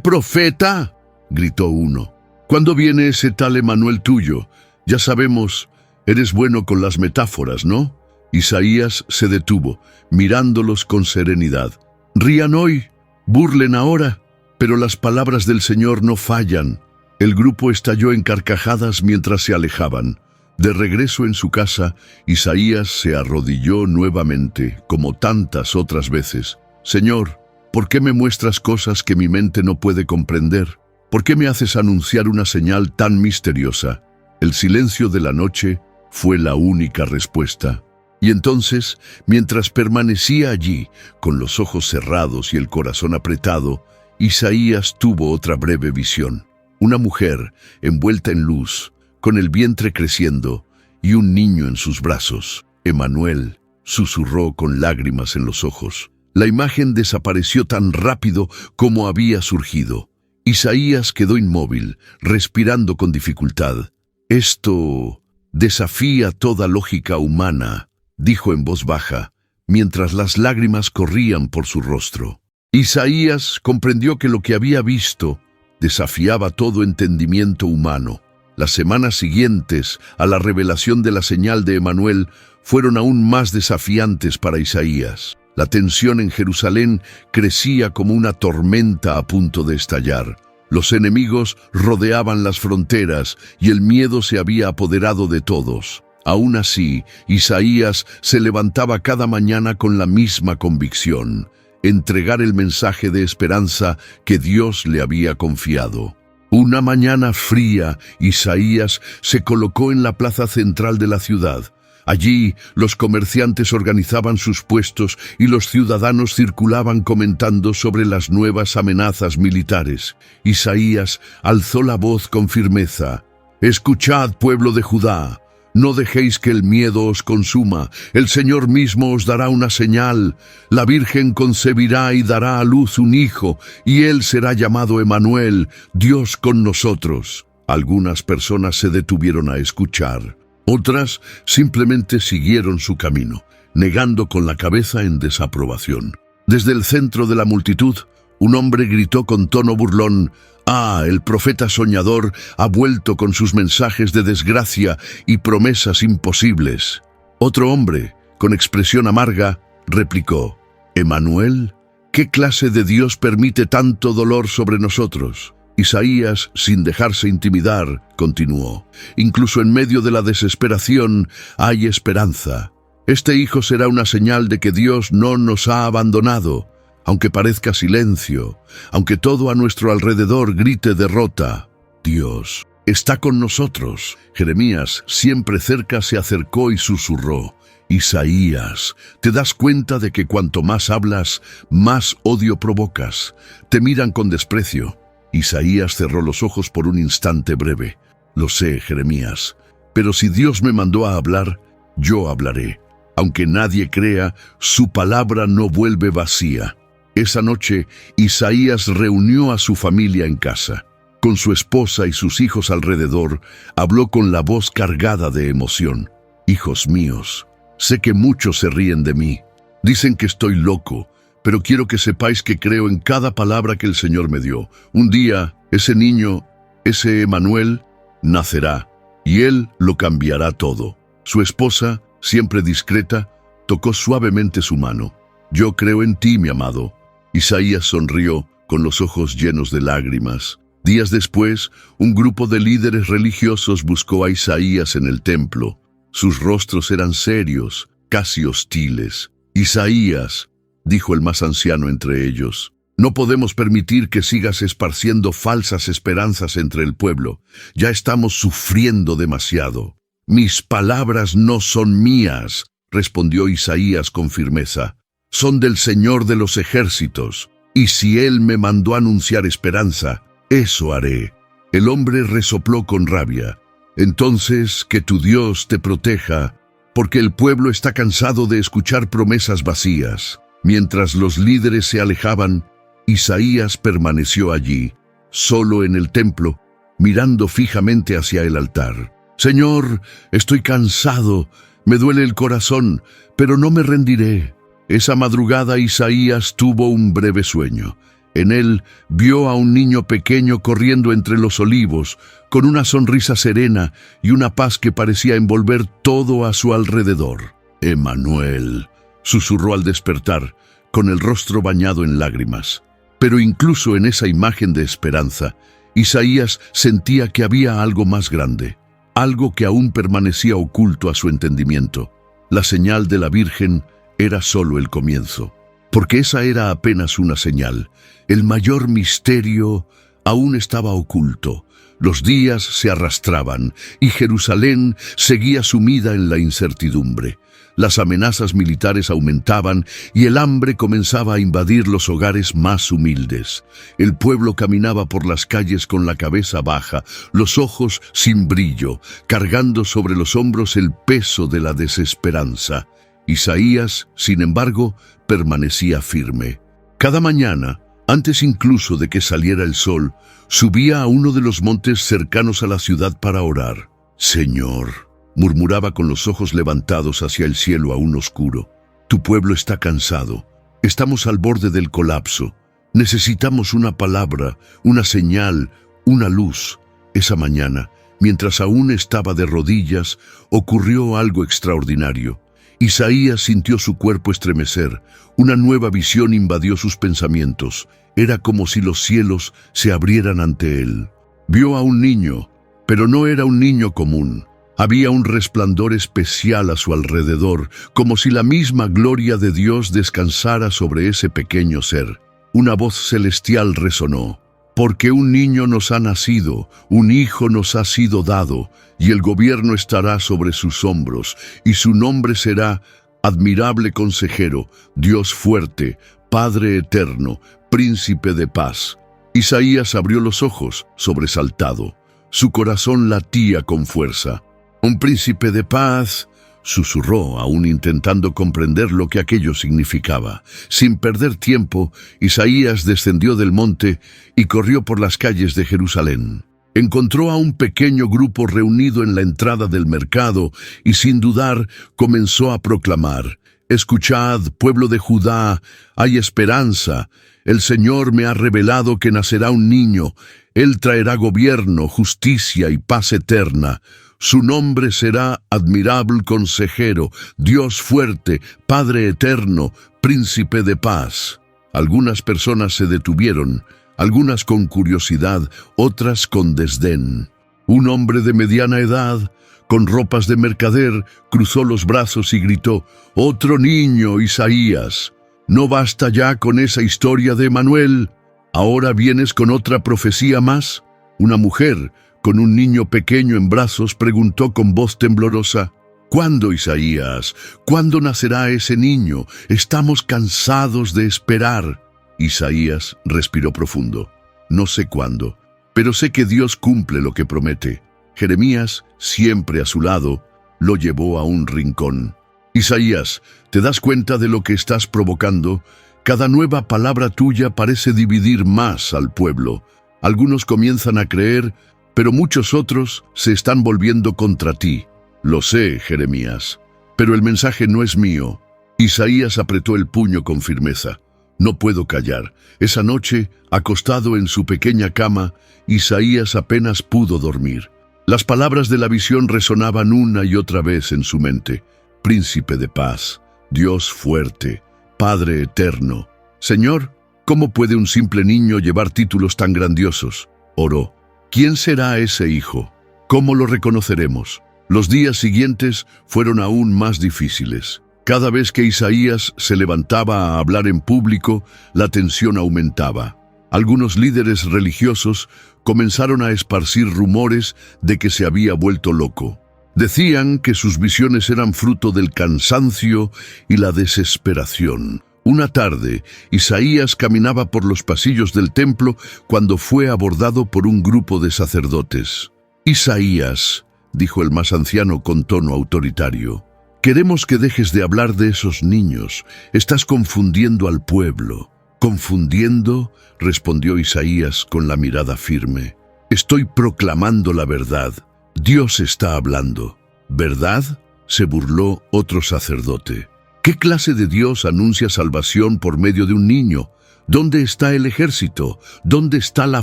[SPEAKER 1] «¡Profeta!», gritó uno. «¿Cuándo viene ese tal Emanuel tuyo? Ya sabemos, eres bueno con las metáforas, ¿no?». Isaías se detuvo, mirándolos con serenidad. «Rían hoy, burlen ahora, pero las palabras del Señor no fallan». El grupo estalló en carcajadas mientras se alejaban. De regreso en su casa, Isaías se arrodilló nuevamente, como tantas otras veces. «Señor, ¿por qué me muestras cosas que mi mente no puede comprender? ¿Por qué me haces anunciar una señal tan misteriosa?». El silencio de la noche fue la única respuesta. Y entonces, mientras permanecía allí, con los ojos cerrados y el corazón apretado, Isaías tuvo otra breve visión. Una mujer, envuelta en luz, con el vientre creciendo, y un niño en sus brazos. «Emanuel», susurró con lágrimas en los ojos. La imagen desapareció tan rápido como había surgido. Isaías quedó inmóvil, respirando con dificultad. «Esto desafía toda lógica humana», dijo en voz baja, mientras las lágrimas corrían por su rostro. Isaías comprendió que lo que había visto desafiaba todo entendimiento humano. Las semanas siguientes a la revelación de la señal de Emanuel fueron aún más desafiantes para Isaías. La tensión en Jerusalén crecía como una tormenta a punto de estallar. Los enemigos rodeaban las fronteras y el miedo se había apoderado de todos. Aún así, Isaías se levantaba cada mañana con la misma convicción: entregar el mensaje de esperanza que Dios le había confiado. Una mañana fría, Isaías se colocó en la plaza central de la ciudad. Allí, los comerciantes organizaban sus puestos y los ciudadanos circulaban comentando sobre las nuevas amenazas militares. Isaías alzó la voz con firmeza: «Escuchad, pueblo de Judá. No dejéis que el miedo os consuma. El Señor mismo os dará una señal. La Virgen concebirá y dará a luz un hijo, y él será llamado Emanuel, Dios con nosotros». Algunas personas se detuvieron a escuchar. Otras simplemente siguieron su camino, negando con la cabeza en desaprobación. Desde el centro de la multitud, un hombre gritó con tono burlón: «¡Ah, el profeta soñador ha vuelto con sus mensajes de desgracia y promesas imposibles!». Otro hombre, con expresión amarga, replicó: «¿Emanuel? ¿Qué clase de Dios permite tanto dolor sobre nosotros?». Isaías, sin dejarse intimidar, continuó: «Incluso en medio de la desesperación hay esperanza. Este hijo será una señal de que Dios no nos ha abandonado. Aunque parezca silencio, aunque todo a nuestro alrededor grite derrota, Dios está con nosotros». Jeremías, siempre cerca, se acercó y susurró: «Isaías, ¿te das cuenta de que cuanto más hablas, más odio provocas? Te miran con desprecio». Isaías cerró los ojos por un instante breve. «Lo sé, Jeremías, pero si Dios me mandó a hablar, yo hablaré. Aunque nadie crea, su palabra no vuelve vacía». Esa noche, Isaías reunió a su familia en casa. Con su esposa y sus hijos alrededor, habló con la voz cargada de emoción. Hijos míos, sé que muchos se ríen de mí. Dicen que estoy loco, pero quiero que sepáis que creo en cada palabra que el Señor me dio. Un día, ese niño, ese Emanuel, nacerá, y Él lo cambiará todo. Su esposa, siempre discreta, tocó suavemente su mano. Yo creo en ti, mi amado. Isaías sonrió, con los ojos llenos de lágrimas. Días después, un grupo de líderes religiosos buscó a Isaías en el templo. Sus rostros eran serios, casi hostiles. Isaías, dijo el más anciano entre ellos, no podemos permitir que sigas esparciendo falsas esperanzas entre el pueblo. Ya estamos sufriendo demasiado. Mis palabras no son mías, respondió Isaías con firmeza. Son del Señor de los ejércitos, y si Él me mandó a anunciar esperanza, eso haré. El hombre resopló con rabia. Entonces, que tu Dios te proteja, porque el pueblo está cansado de escuchar promesas vacías. Mientras los líderes se alejaban, Isaías permaneció allí, solo en el templo, mirando fijamente hacia el altar. Señor, estoy cansado, me duele el corazón, pero no me rendiré. Esa madrugada Isaías tuvo un breve sueño. En él vio a un niño pequeño corriendo entre los olivos, con una sonrisa serena y una paz que parecía envolver todo a su alrededor. Emanuel, susurró al despertar, con el rostro bañado en lágrimas. Pero incluso en esa imagen de esperanza, Isaías sentía que había algo más grande, algo que aún permanecía oculto a su entendimiento. La señal de la Virgen era solo el comienzo, porque esa era apenas una señal. El mayor misterio aún estaba oculto. Los días se arrastraban y Jerusalén seguía sumida en la incertidumbre. Las amenazas militares aumentaban y el hambre comenzaba a invadir los hogares más humildes. El pueblo caminaba por las calles con la cabeza baja, los ojos sin brillo, cargando sobre los hombros el peso de la desesperanza. Isaías, sin embargo, permanecía firme. Cada mañana, antes incluso de que saliera el sol, subía a uno de los montes cercanos a la ciudad para orar. Señor, murmuraba con los ojos levantados hacia el cielo aún oscuro, tu pueblo está cansado. Estamos al borde del colapso. Necesitamos una palabra, una señal, una luz. Esa mañana, mientras aún estaba de rodillas, ocurrió algo extraordinario. Isaías sintió su cuerpo estremecer. Una nueva visión invadió sus pensamientos. Era como si los cielos se abrieran ante él. Vio a un niño, pero no era un niño común. Había un resplandor especial a su alrededor, como si la misma gloria de Dios descansara sobre ese pequeño ser. Una voz celestial resonó. Porque un niño nos ha nacido, un hijo nos ha sido dado, y el gobierno estará sobre sus hombros, y su nombre será Admirable Consejero, Dios Fuerte, Padre Eterno, Príncipe de Paz. Isaías abrió los ojos, sobresaltado. Su corazón latía con fuerza. Un príncipe de paz, susurró, aún intentando comprender lo que aquello significaba. Sin perder tiempo, Isaías descendió del monte y corrió por las calles de Jerusalén. Encontró a un pequeño grupo reunido en la entrada del mercado y sin dudar comenzó a proclamar: «Escuchad, pueblo de Judá, hay esperanza. El Señor me ha revelado que nacerá un niño. Él traerá gobierno, justicia y paz eterna. Su nombre será Admirable Consejero, Dios Fuerte, Padre Eterno, Príncipe de Paz». Algunas personas se detuvieron, algunas con curiosidad, otras con desdén. Un hombre de mediana edad, con ropas de mercader, cruzó los brazos y gritó: «¡Otro niño, Isaías! ¿No basta ya con esa historia de Emanuel? ¿Ahora vienes con otra profecía más?». Una mujer, con un niño pequeño en brazos, preguntó con voz temblorosa: «¿Cuándo, Isaías? ¿Cuándo nacerá ese niño? Estamos cansados de esperar». Isaías respiró profundo. «No sé cuándo, pero sé que Dios cumple lo que promete». Jeremías, siempre a su lado, lo llevó a un rincón. «Isaías, ¿te das cuenta de lo que estás provocando? Cada nueva palabra tuya parece dividir más al pueblo. Algunos comienzan a creer, pero muchos otros se están volviendo contra ti. Lo sé, Jeremías, pero el mensaje no es mío. Isaías apretó el puño con firmeza. No puedo callar. Esa noche, acostado en su pequeña cama, Isaías apenas pudo dormir. Las palabras de la visión resonaban una y otra vez en su mente. Príncipe de paz, Dios fuerte, Padre eterno. Señor, ¿cómo puede un simple niño llevar títulos tan grandiosos? Oró. ¿Quién será ese hijo? ¿Cómo lo reconoceremos? Los días siguientes fueron aún más difíciles. Cada vez que Isaías se levantaba a hablar en público, la tensión aumentaba. Algunos líderes religiosos comenzaron a esparcir rumores de que se había vuelto loco. Decían que sus visiones eran fruto del cansancio y la desesperación. Una tarde, Isaías caminaba por los pasillos del templo cuando fue abordado por un grupo de sacerdotes. «Isaías», dijo el más anciano con tono autoritario, «queremos que dejes de hablar de esos niños. Estás confundiendo al pueblo». «¿Confundiendo?», respondió Isaías con la mirada firme. «Estoy proclamando la verdad. Dios está hablando». «¿Verdad?», se burló otro sacerdote. «¿Qué clase de Dios anuncia salvación por medio de un niño? ¿Dónde está el ejército? ¿Dónde está la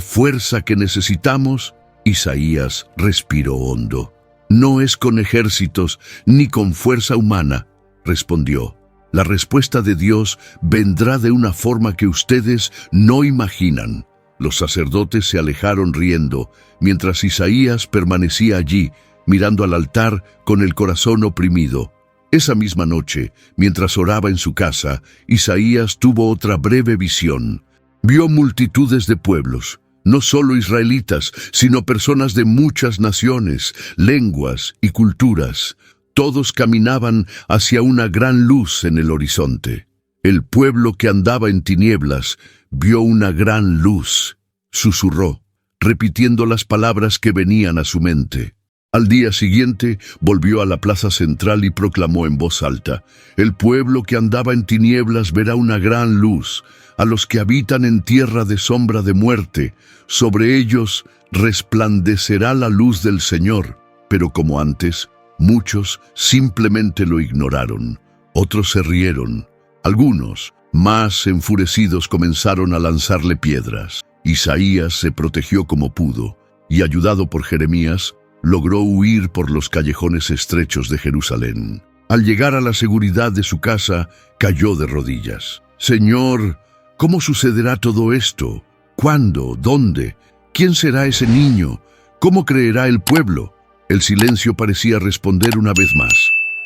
[SPEAKER 1] fuerza que necesitamos?». Isaías respiró hondo. «No es con ejércitos ni con fuerza humana», respondió. «La respuesta de Dios vendrá de una forma que ustedes no imaginan». Los sacerdotes se alejaron riendo, mientras Isaías permanecía allí, mirando al altar con el corazón oprimido. Esa misma noche, mientras oraba en su casa, Isaías tuvo otra breve visión. Vio multitudes de pueblos, no solo israelitas, sino personas de muchas naciones, lenguas y culturas. Todos caminaban hacia una gran luz en el horizonte. El pueblo que andaba en tinieblas vio una gran luz. Susurró, repitiendo las palabras que venían a su mente. Al día siguiente volvió a la plaza central y proclamó en voz alta: «El pueblo que andaba en tinieblas verá una gran luz. A los que habitan en tierra de sombra de muerte, sobre ellos resplandecerá la luz del Señor». Pero como antes, muchos simplemente lo ignoraron. Otros se rieron. Algunos, más enfurecidos, comenzaron a lanzarle piedras. Isaías se protegió como pudo y, ayudado por Jeremías, logró huir por los callejones estrechos de Jerusalén. Al llegar a la seguridad de su casa, cayó de rodillas. «Señor, ¿cómo sucederá todo esto? ¿Cuándo? ¿Dónde? ¿Quién será ese niño? ¿Cómo creerá el pueblo?». El silencio parecía responder una vez más.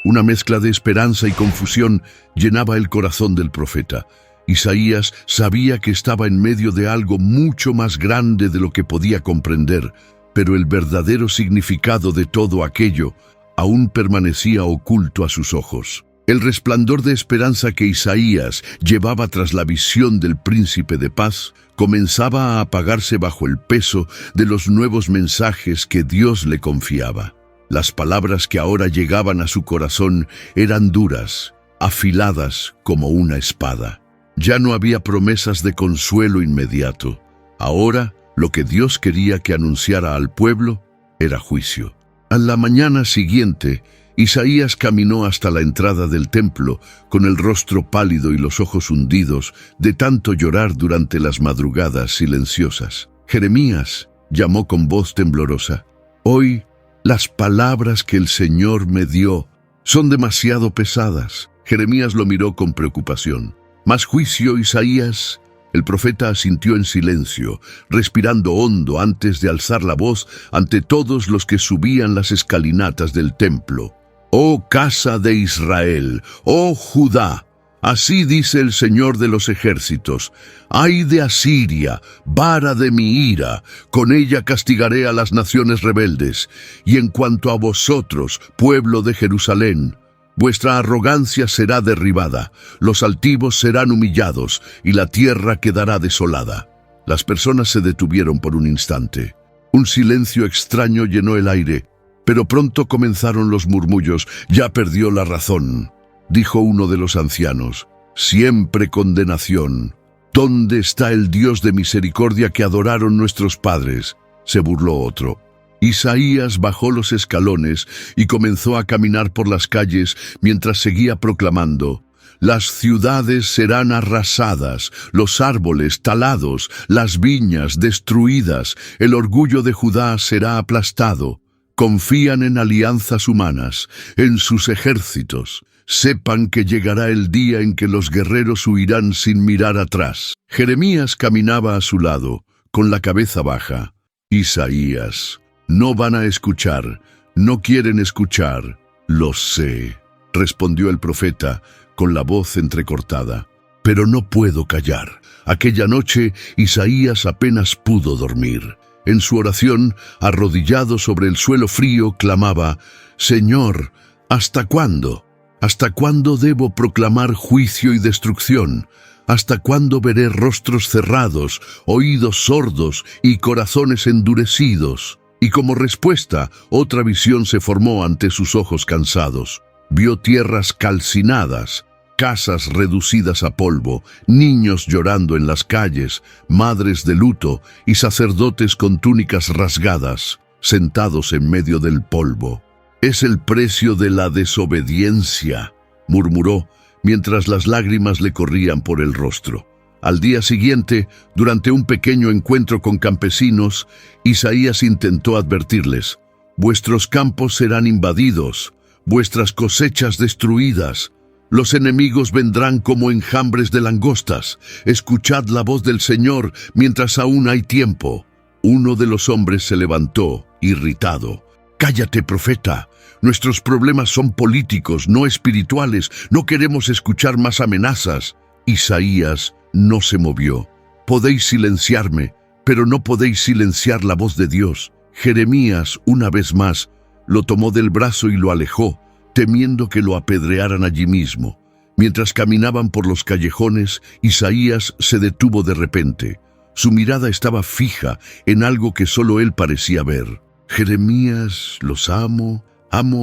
[SPEAKER 1] Una mezcla de esperanza y confusión llenaba el corazón del profeta. Isaías sabía que estaba en medio de algo mucho más grande de lo que podía comprender, pero el verdadero significado de todo aquello aún permanecía oculto a sus ojos. El resplandor de esperanza que Isaías llevaba tras la visión del príncipe de paz comenzaba a apagarse bajo el peso de los nuevos mensajes que Dios le confiaba. Las palabras que ahora llegaban a su corazón eran duras, afiladas como una espada. Ya no había promesas de consuelo inmediato. Ahora, lo que Dios quería que anunciara al pueblo era juicio. A la mañana siguiente, Isaías caminó hasta la entrada del templo, con el rostro pálido y los ojos hundidos de tanto llorar durante las madrugadas silenciosas. «Jeremías», llamó con voz temblorosa, «hoy las palabras que el Señor me dio son demasiado pesadas». Jeremías lo miró con preocupación. «¿Más juicio, Isaías?». El profeta asintió en silencio, respirando hondo antes de alzar la voz ante todos los que subían las escalinatas del templo. «Oh casa de Israel, oh Judá, así dice el Señor de los ejércitos: ay de Asiria, vara de mi ira, con ella castigaré a las naciones rebeldes. Y en cuanto a vosotros, pueblo de Jerusalén, vuestra arrogancia será derribada, los altivos serán humillados, y la tierra quedará desolada». Las personas se detuvieron por un instante. Un silencio extraño llenó el aire, pero pronto comenzaron los murmullos. «Ya perdió la razón», dijo uno de los ancianos. «Siempre condenación. ¿Dónde está el Dios de misericordia que adoraron nuestros padres?, se burló otro. Isaías bajó los escalones y comenzó a caminar por las calles mientras seguía proclamando: las ciudades serán arrasadas, los árboles talados, las viñas destruidas, el orgullo de Judá será aplastado. Confían en alianzas humanas, en sus ejércitos. Sepan que llegará el día en que los guerreros huirán sin mirar atrás. Jeremías caminaba a su lado, con la cabeza baja. Isaías: no van a escuchar, no quieren escuchar. Lo sé, respondió el profeta, con la voz entrecortada. Pero no puedo callar. Aquella noche, Isaías apenas pudo dormir. En su oración, arrodillado sobre el suelo frío, clamaba: Señor, ¿hasta cuándo? ¿Hasta cuándo debo proclamar juicio y destrucción? ¿Hasta cuándo veré rostros cerrados, oídos sordos y corazones endurecidos? Y como respuesta, otra visión se formó ante sus ojos cansados. Vio tierras calcinadas, casas reducidas a polvo, niños llorando en las calles, madres de luto y sacerdotes con túnicas rasgadas, sentados en medio del polvo. «Es el precio de la desobediencia», murmuró, mientras las lágrimas le corrían por el rostro. Al día siguiente, durante un pequeño encuentro con campesinos, Isaías intentó advertirles: «Vuestros campos serán invadidos, vuestras cosechas destruidas. Los enemigos vendrán como enjambres de langostas. Escuchad la voz del Señor mientras aún hay tiempo». Uno de los hombres se levantó, irritado. «Cállate, profeta. Nuestros problemas son políticos, no espirituales. No queremos escuchar más amenazas». Isaías no se movió. «Podéis silenciarme, pero no podéis silenciar la voz de Dios». Jeremías, una vez más, lo tomó del brazo y lo alejó, temiendo que lo apedrearan allí mismo. Mientras caminaban por los callejones, Isaías se detuvo de repente. Su mirada estaba fija en algo que solo él parecía ver. «Jeremías, los amo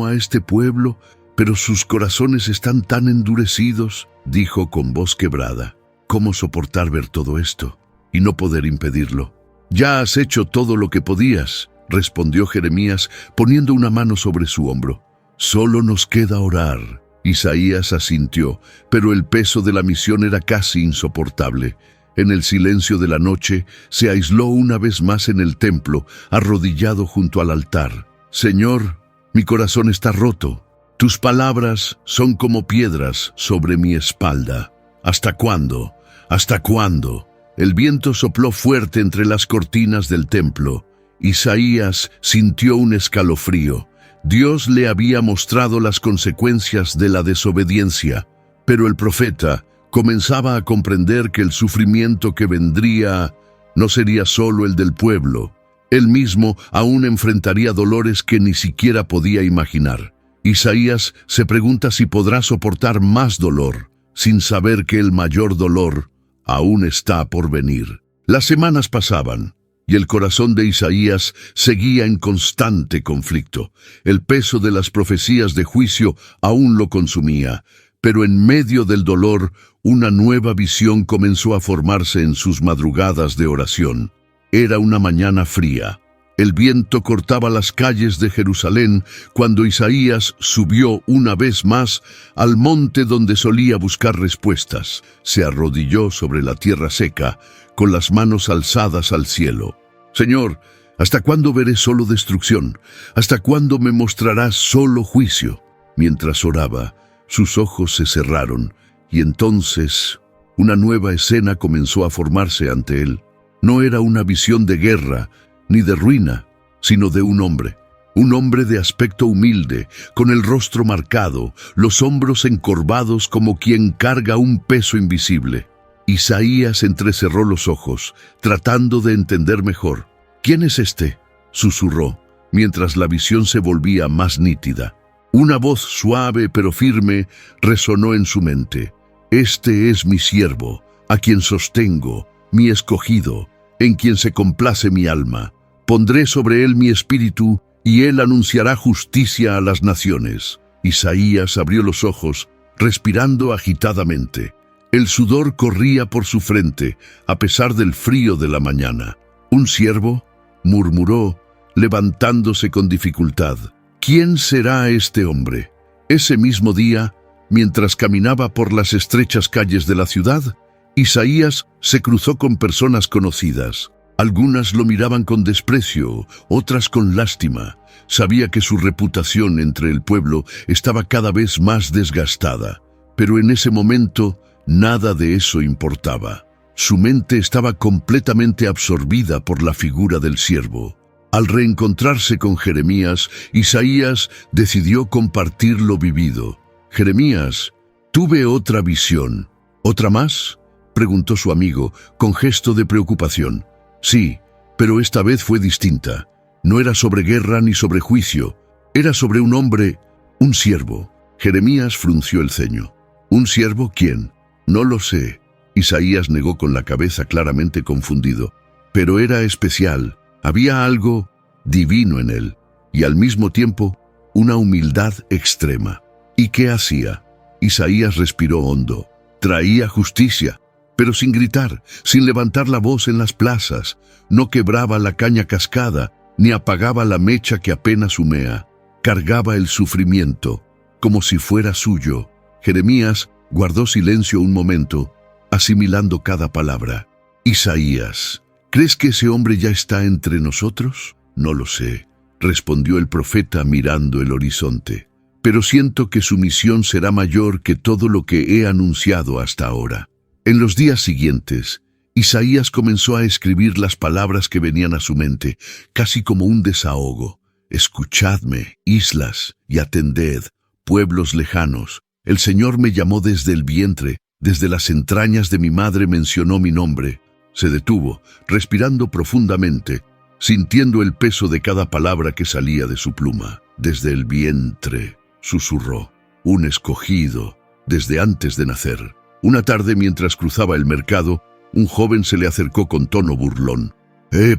[SPEAKER 1] a este pueblo, pero sus corazones están tan endurecidos», dijo con voz quebrada. «¿Cómo soportar ver todo esto y no poder impedirlo?» «Ya has hecho todo lo que podías», respondió Jeremías, poniendo una mano sobre su hombro. «Solo nos queda orar». Isaías asintió, pero el peso de la misión era casi insoportable. En el silencio de la noche, se aisló una vez más en el templo, arrodillado junto al altar. «Señor, mi corazón está roto. Tus palabras son como piedras sobre mi espalda. ¿Hasta cuándo? ¿Hasta cuándo?» El viento sopló fuerte entre las cortinas del templo. Isaías sintió un escalofrío. Dios le había mostrado las consecuencias de la desobediencia, pero el profeta comenzaba a comprender que el sufrimiento que vendría no sería solo el del pueblo. Él mismo aún enfrentaría dolores que ni siquiera podía imaginar. Isaías se pregunta si podrá soportar más dolor, sin saber que el mayor dolor aún está por venir. Las semanas pasaban, y el corazón de Isaías seguía en constante conflicto. El peso de las profecías de juicio aún lo consumía, pero en medio del dolor, una nueva visión comenzó a formarse en sus madrugadas de oración. Era una mañana fría. El viento cortaba las calles de Jerusalén cuando Isaías subió una vez más al monte donde solía buscar respuestas. Se arrodilló sobre la tierra seca, con las manos alzadas al cielo. «Señor, ¿hasta cuándo veré solo destrucción? ¿Hasta cuándo me mostrarás solo juicio?» Mientras oraba, sus ojos se cerraron, y entonces una nueva escena comenzó a formarse ante él. No era una visión de guerra ni de ruina, sino de un hombre de aspecto humilde, con el rostro marcado, los hombros encorvados como quien carga un peso invisible. Isaías entrecerró los ojos, tratando de entender mejor. «¿Quién es este?», susurró, mientras la visión se volvía más nítida. Una voz suave pero firme resonó en su mente. «Este es mi siervo, a quien sostengo, mi escogido, en quien se complace mi alma. Pondré sobre él mi espíritu, y él anunciará justicia a las naciones». Isaías abrió los ojos, respirando agitadamente. El sudor corría por su frente, a pesar del frío de la mañana. «¿Un siervo?», murmuró, levantándose con dificultad. «¿Quién será este hombre?». Ese mismo día, mientras caminaba por las estrechas calles de la ciudad, Isaías se cruzó con personas conocidas. Algunas lo miraban con desprecio, otras con lástima. Sabía que su reputación entre el pueblo estaba cada vez más desgastada, pero en ese momento nada de eso importaba. Su mente estaba completamente absorbida por la figura del siervo. Al reencontrarse con Jeremías, Isaías decidió compartir lo vivido. «Jeremías, tuve otra visión». «¿Otra más?», preguntó su amigo, con gesto de preocupación. «Sí, pero esta vez fue distinta. No era sobre guerra ni sobre juicio. Era sobre un hombre, un siervo». Jeremías frunció el ceño. «¿Un siervo? ¿Quién?». «No lo sé». Isaías negó con la cabeza, claramente confundido. «Pero era especial. Había algo divino en él, y al mismo tiempo una humildad extrema». «¿Y qué hacía?». Isaías respiró hondo. «Traía justicia, pero sin gritar, sin levantar la voz en las plazas. No quebraba la caña cascada, ni apagaba la mecha que apenas humea. Cargaba el sufrimiento, como si fuera suyo». Jeremías guardó silencio un momento, asimilando cada palabra. «Isaías, ¿crees que ese hombre ya está entre nosotros?». «No lo sé», respondió el profeta mirando el horizonte. «Pero siento que su misión será mayor que todo lo que he anunciado hasta ahora». En los días siguientes, Isaías comenzó a escribir las palabras que venían a su mente, casi como un desahogo. «Escuchadme, islas, y atended, pueblos lejanos. El Señor me llamó desde el vientre, desde las entrañas de mi madre mencionó mi nombre». Se detuvo, respirando profundamente, sintiendo el peso de cada palabra que salía de su pluma. «Desde el vientre», susurró, «un escogido, desde antes de nacer». Una tarde, mientras cruzaba el mercado, un joven se le acercó con tono burlón.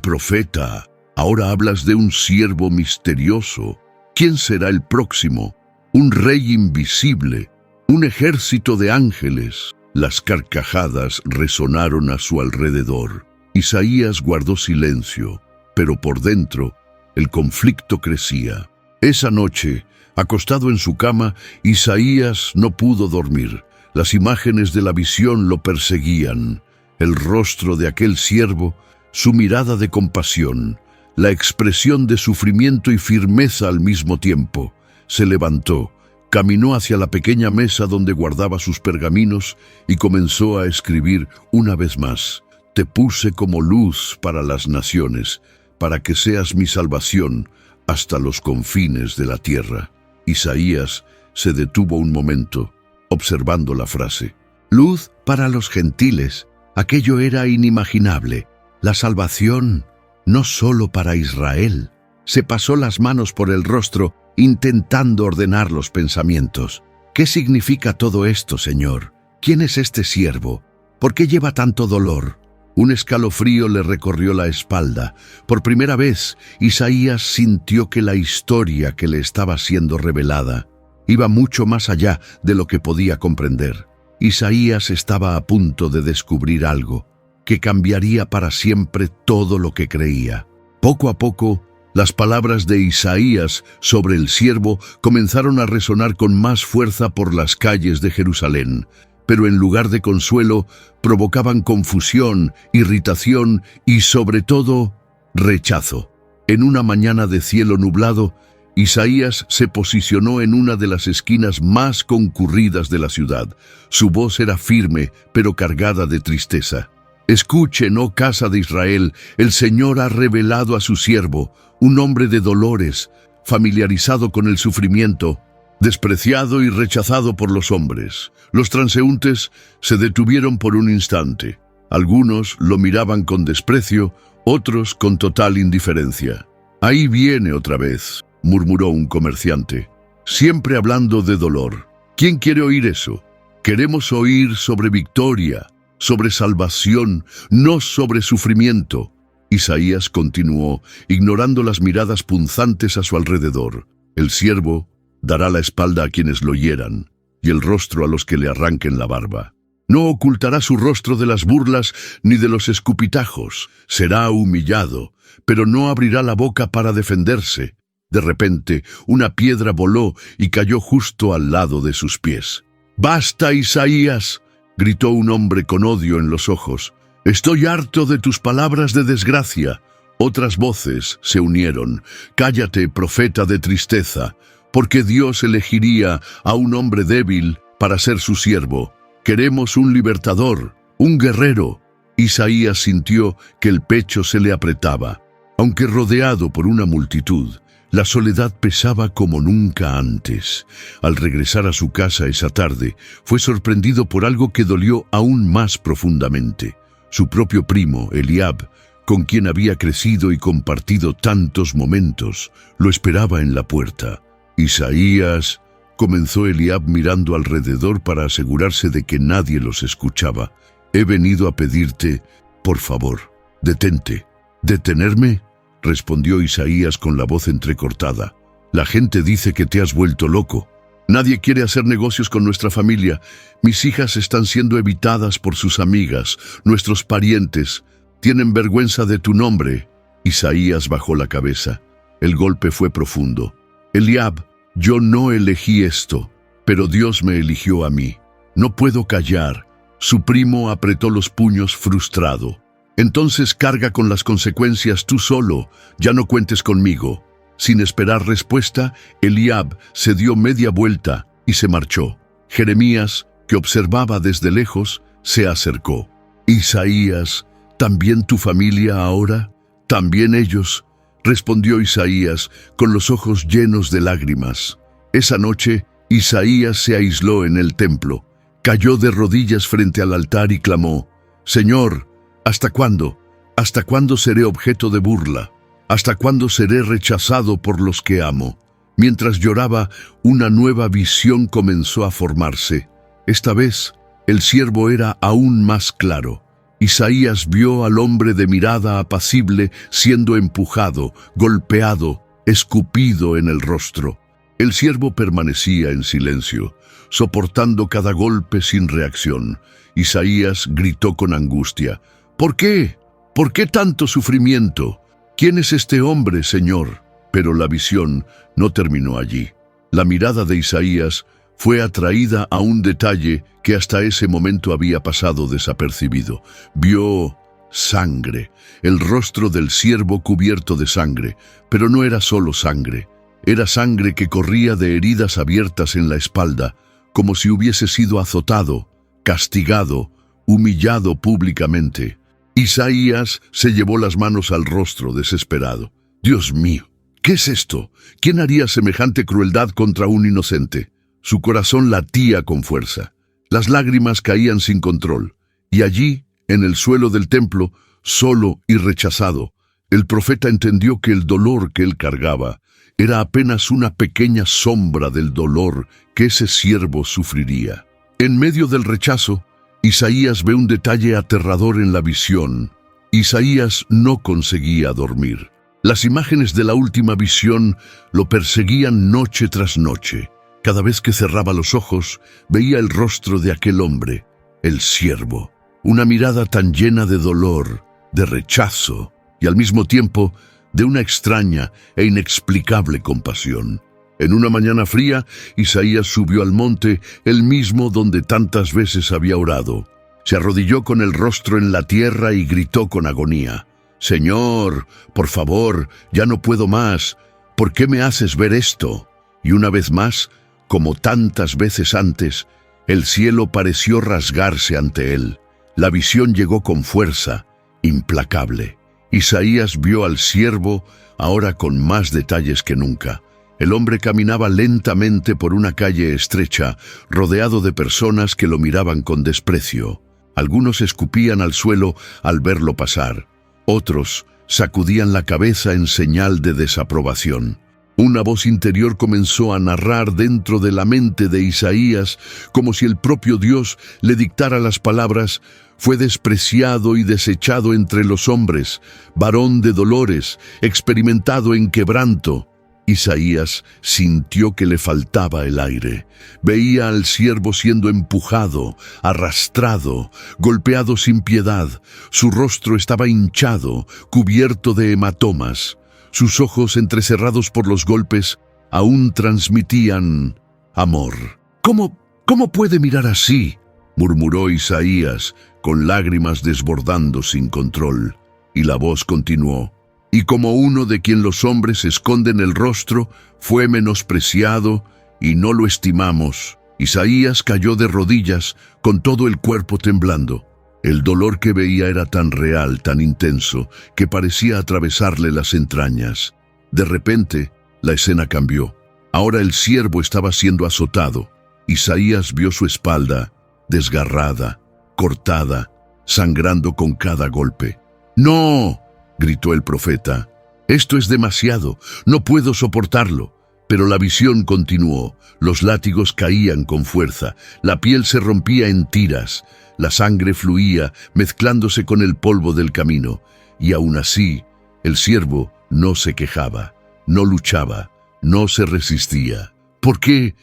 [SPEAKER 1] Profeta, ahora hablas de un siervo misterioso. ¿Quién será el próximo? ¿Un rey invisible? ¿Un ejército de ángeles?». Las carcajadas resonaron a su alrededor. Isaías guardó silencio, pero por dentro el conflicto crecía. Esa noche, acostado en su cama, Isaías no pudo dormir. Las imágenes de la visión lo perseguían. El rostro de aquel siervo, su mirada de compasión, la expresión de sufrimiento y firmeza al mismo tiempo. Se levantó, caminó hacia la pequeña mesa donde guardaba sus pergaminos y comenzó a escribir una vez más. «Te puse como luz para las naciones, para que seas mi salvación hasta los confines de la tierra». Isaías se detuvo un momento, observando la frase. «Luz para los gentiles». Aquello era inimaginable. La salvación no solo para Israel. Se pasó las manos por el rostro, intentando ordenar los pensamientos. «¿Qué significa todo esto, Señor? ¿Quién es este siervo? ¿Por qué lleva tanto dolor?». Un escalofrío le recorrió la espalda. Por primera vez, Isaías sintió que la historia que le estaba siendo revelada iba mucho más allá de lo que podía comprender. Isaías estaba a punto de descubrir algo que cambiaría para siempre todo lo que creía. Poco a poco, las palabras de Isaías sobre el siervo comenzaron a resonar con más fuerza por las calles de Jerusalén, pero en lugar de consuelo, provocaban confusión, irritación y, sobre todo, rechazo. En una mañana de cielo nublado, Isaías se posicionó en una de las esquinas más concurridas de la ciudad. Su voz era firme, pero cargada de tristeza. «Escuchen, oh casa de Israel, el Señor ha revelado a su siervo, un hombre de dolores, familiarizado con el sufrimiento, despreciado y rechazado por los hombres». Los transeúntes se detuvieron por un instante. Algunos lo miraban con desprecio, otros con total indiferencia. «Ahí viene otra vez», murmuró un comerciante, «siempre hablando de dolor. ¿Quién quiere oír eso? Queremos oír sobre victoria, sobre salvación, no sobre sufrimiento». Isaías continuó, ignorando las miradas punzantes a su alrededor. «El siervo dará la espalda a quienes lo hieran, y el rostro a los que le arranquen la barba. No ocultará su rostro de las burlas ni de los escupitajos. Será humillado, pero no abrirá la boca para defenderse. De repente, una piedra voló y cayó justo al lado de sus pies. «¡Basta, Isaías!», gritó un hombre con odio en los ojos. «Estoy harto de tus palabras de desgracia». Otras voces se unieron. «Cállate, profeta de tristeza, porque Dios elegiría a un hombre débil para ser su siervo. Queremos un libertador, un guerrero». Isaías sintió que el pecho se le apretaba. Aunque rodeado por una multitud, la soledad pesaba como nunca antes. Al regresar a su casa esa tarde, fue sorprendido por algo que dolió aún más profundamente. Su propio primo, Eliab, con quien había crecido y compartido tantos momentos, lo esperaba en la puerta. «Isaías», comenzó Eliab mirando alrededor para asegurarse de que nadie los escuchaba. «He venido a pedirte, por favor, detente». «¿Detenerme?», respondió Isaías con la voz entrecortada. «La gente dice que te has vuelto loco. Nadie quiere hacer negocios con nuestra familia. Mis hijas están siendo evitadas por sus amigas, nuestros parientes. Tienen vergüenza de tu nombre». Isaías bajó la cabeza. El golpe fue profundo. «Eliab, yo no elegí esto, pero Dios me eligió a mí. No puedo callar». Su primo apretó los puños frustrado. «Entonces carga con las consecuencias tú solo, ya no cuentes conmigo». Sin esperar respuesta, Eliab se dio media vuelta y se marchó. Jeremías, que observaba desde lejos, se acercó. «Isaías, ¿también tu familia ahora? ¿También ellos?», respondió Isaías con los ojos llenos de lágrimas. Esa noche, Isaías se aisló en el templo. Cayó de rodillas frente al altar y clamó: «Señor, ¿hasta cuándo? ¿Hasta cuándo seré objeto de burla? ¿Hasta cuándo seré rechazado por los que amo?». Mientras lloraba, una nueva visión comenzó a formarse. Esta vez, el ciervo era aún más claro. Isaías vio al hombre de mirada apacible siendo empujado, golpeado, escupido en el rostro. El siervo permanecía en silencio, soportando cada golpe sin reacción. Isaías gritó con angustia: «¿Por qué? ¿Por qué tanto sufrimiento? ¿Quién es este hombre, Señor?». Pero la visión no terminó allí. La mirada de Isaías fue atraída a un detalle que hasta ese momento había pasado desapercibido. Vio sangre, el rostro del siervo cubierto de sangre, pero no era solo sangre. Era sangre que corría de heridas abiertas en la espalda, como si hubiese sido azotado, castigado, humillado públicamente. Isaías se llevó las manos al rostro desesperado. «Dios mío, ¿qué es esto? ¿Quién haría semejante crueldad contra un inocente?». Su corazón latía con fuerza. Las lágrimas caían sin control. Y allí, en el suelo del templo, solo y rechazado, el profeta entendió que el dolor que él cargaba era apenas una pequeña sombra del dolor que ese siervo sufriría. En medio del rechazo, Isaías ve un detalle aterrador en la visión. Isaías no conseguía dormir. Las imágenes de la última visión lo perseguían noche tras noche. Cada vez que cerraba los ojos, veía el rostro de aquel hombre, el siervo. Una mirada tan llena de dolor, de rechazo y al mismo tiempo de una extraña e inexplicable compasión. En una mañana fría, Isaías subió al monte, el mismo donde tantas veces había orado. Se arrodilló con el rostro en la tierra y gritó con agonía: «Señor, por favor, ya no puedo más. ¿Por qué me haces ver esto?». Y una vez más, como tantas veces antes, el cielo pareció rasgarse ante él. La visión llegó con fuerza, implacable. Isaías vio al siervo ahora con más detalles que nunca. El hombre caminaba lentamente por una calle estrecha, rodeado de personas que lo miraban con desprecio. Algunos escupían al suelo al verlo pasar. Otros sacudían la cabeza en señal de desaprobación. Una voz interior comenzó a narrar dentro de la mente de Isaías, como si el propio Dios le dictara las palabras: «Fue despreciado y desechado entre los hombres, varón de dolores, experimentado en quebranto». Isaías sintió que le faltaba el aire. Veía al siervo siendo empujado, arrastrado, golpeado sin piedad. Su rostro estaba hinchado, cubierto de hematomas. Sus ojos, entrecerrados por los golpes, aún transmitían amor. ¿Cómo puede mirar así?, murmuró Isaías, con lágrimas desbordando sin control. Y la voz continuó: y como uno de quien los hombres esconden el rostro, fue menospreciado y no lo estimamos. Isaías cayó de rodillas, con todo el cuerpo temblando. El dolor que veía era tan real, tan intenso, que parecía atravesarle las entrañas. De repente, la escena cambió. Ahora el siervo estaba siendo azotado. Isaías vio su espalda, desgarrada, cortada, sangrando con cada golpe. ¡No!, gritó el profeta. «Esto es demasiado, no puedo soportarlo». Pero la visión continuó. Los látigos caían con fuerza, la piel se rompía en tiras, la sangre fluía, mezclándose con el polvo del camino. Y aún así, el siervo no se quejaba, no luchaba, no se resistía. ¿Por qué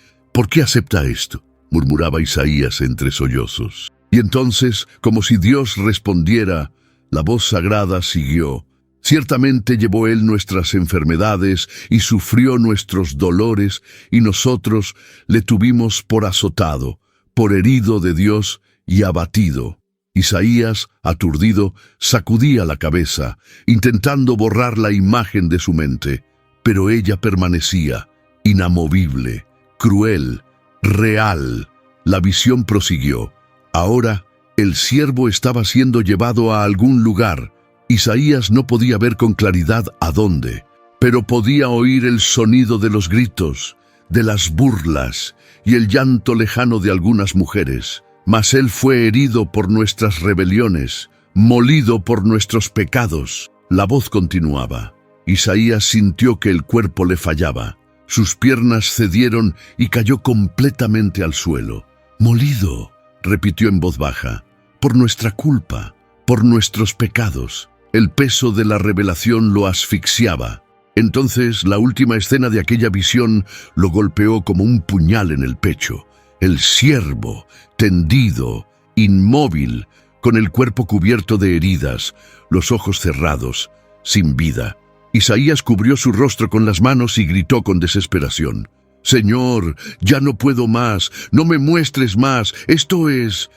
[SPEAKER 1] acepta esto?, murmuraba Isaías entre sollozos. Y entonces, como si Dios respondiera, la voz sagrada siguió: ciertamente llevó él nuestras enfermedades y sufrió nuestros dolores, y nosotros le tuvimos por azotado, por herido de Dios y abatido. Isaías, aturdido, sacudía la cabeza, intentando borrar la imagen de su mente, pero ella permanecía, inamovible, cruel, real. La visión prosiguió. Ahora, el siervo estaba siendo llevado a algún lugar. Isaías no podía ver con claridad a dónde, pero podía oír el sonido de los gritos, de las burlas y el llanto lejano de algunas mujeres. Mas él fue herido por nuestras rebeliones, molido por nuestros pecados. La voz continuaba. Isaías sintió que el cuerpo le fallaba. Sus piernas cedieron y cayó completamente al suelo. «Molido», repitió en voz baja, «por nuestra culpa, por nuestros pecados». El peso de la revelación lo asfixiaba. Entonces la última escena de aquella visión lo golpeó como un puñal en el pecho. El siervo, tendido, inmóvil, con el cuerpo cubierto de heridas, los ojos cerrados, sin vida. Isaías cubrió su rostro con las manos y gritó con desesperación: «Señor, ya no puedo más, no me muestres más, esto es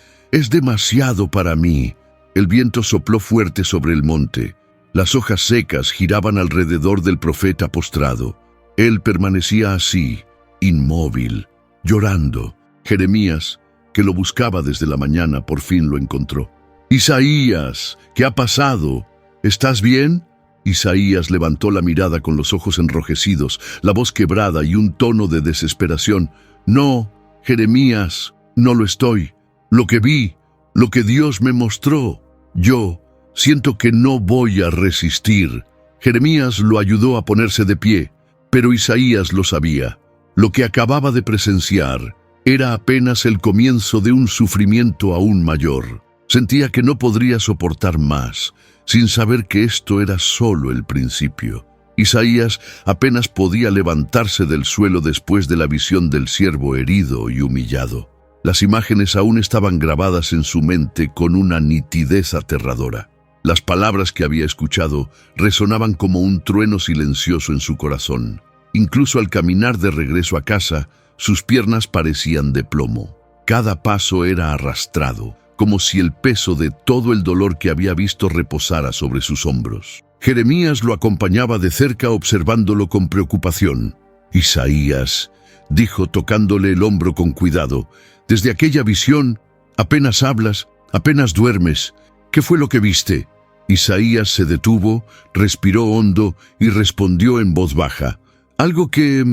[SPEAKER 1] demasiado para mí». El viento sopló fuerte sobre el monte. Las hojas secas giraban alrededor del profeta postrado. Él permanecía así, inmóvil, llorando. Jeremías, que lo buscaba desde la mañana, por fin lo encontró. «Isaías, ¿qué ha pasado? ¿Estás bien?». Isaías levantó la mirada con los ojos enrojecidos, la voz quebrada y un tono de desesperación. «No, Jeremías, no lo estoy. Lo que vi, lo que Dios me mostró. Yo siento que no voy a resistir». Jeremías lo ayudó a ponerse de pie, pero Isaías lo sabía. Lo que acababa de presenciar era apenas el comienzo de un sufrimiento aún mayor. Sentía que no podría soportar más, sin saber que esto era solo el principio. Isaías apenas podía levantarse del suelo después de la visión del siervo herido y humillado. Las imágenes aún estaban grabadas en su mente con una nitidez aterradora. Las palabras que había escuchado resonaban como un trueno silencioso en su corazón. Incluso al caminar de regreso a casa, sus piernas parecían de plomo. Cada paso era arrastrado, como si el peso de todo el dolor que había visto reposara sobre sus hombros. Jeremías lo acompañaba de cerca, observándolo con preocupación. «Isaías», dijo tocándole el hombro con cuidado, «desde aquella visión, apenas hablas, apenas duermes. ¿Qué fue lo que viste?». Isaías se detuvo, respiró hondo y respondió en voz baja: «Algo que,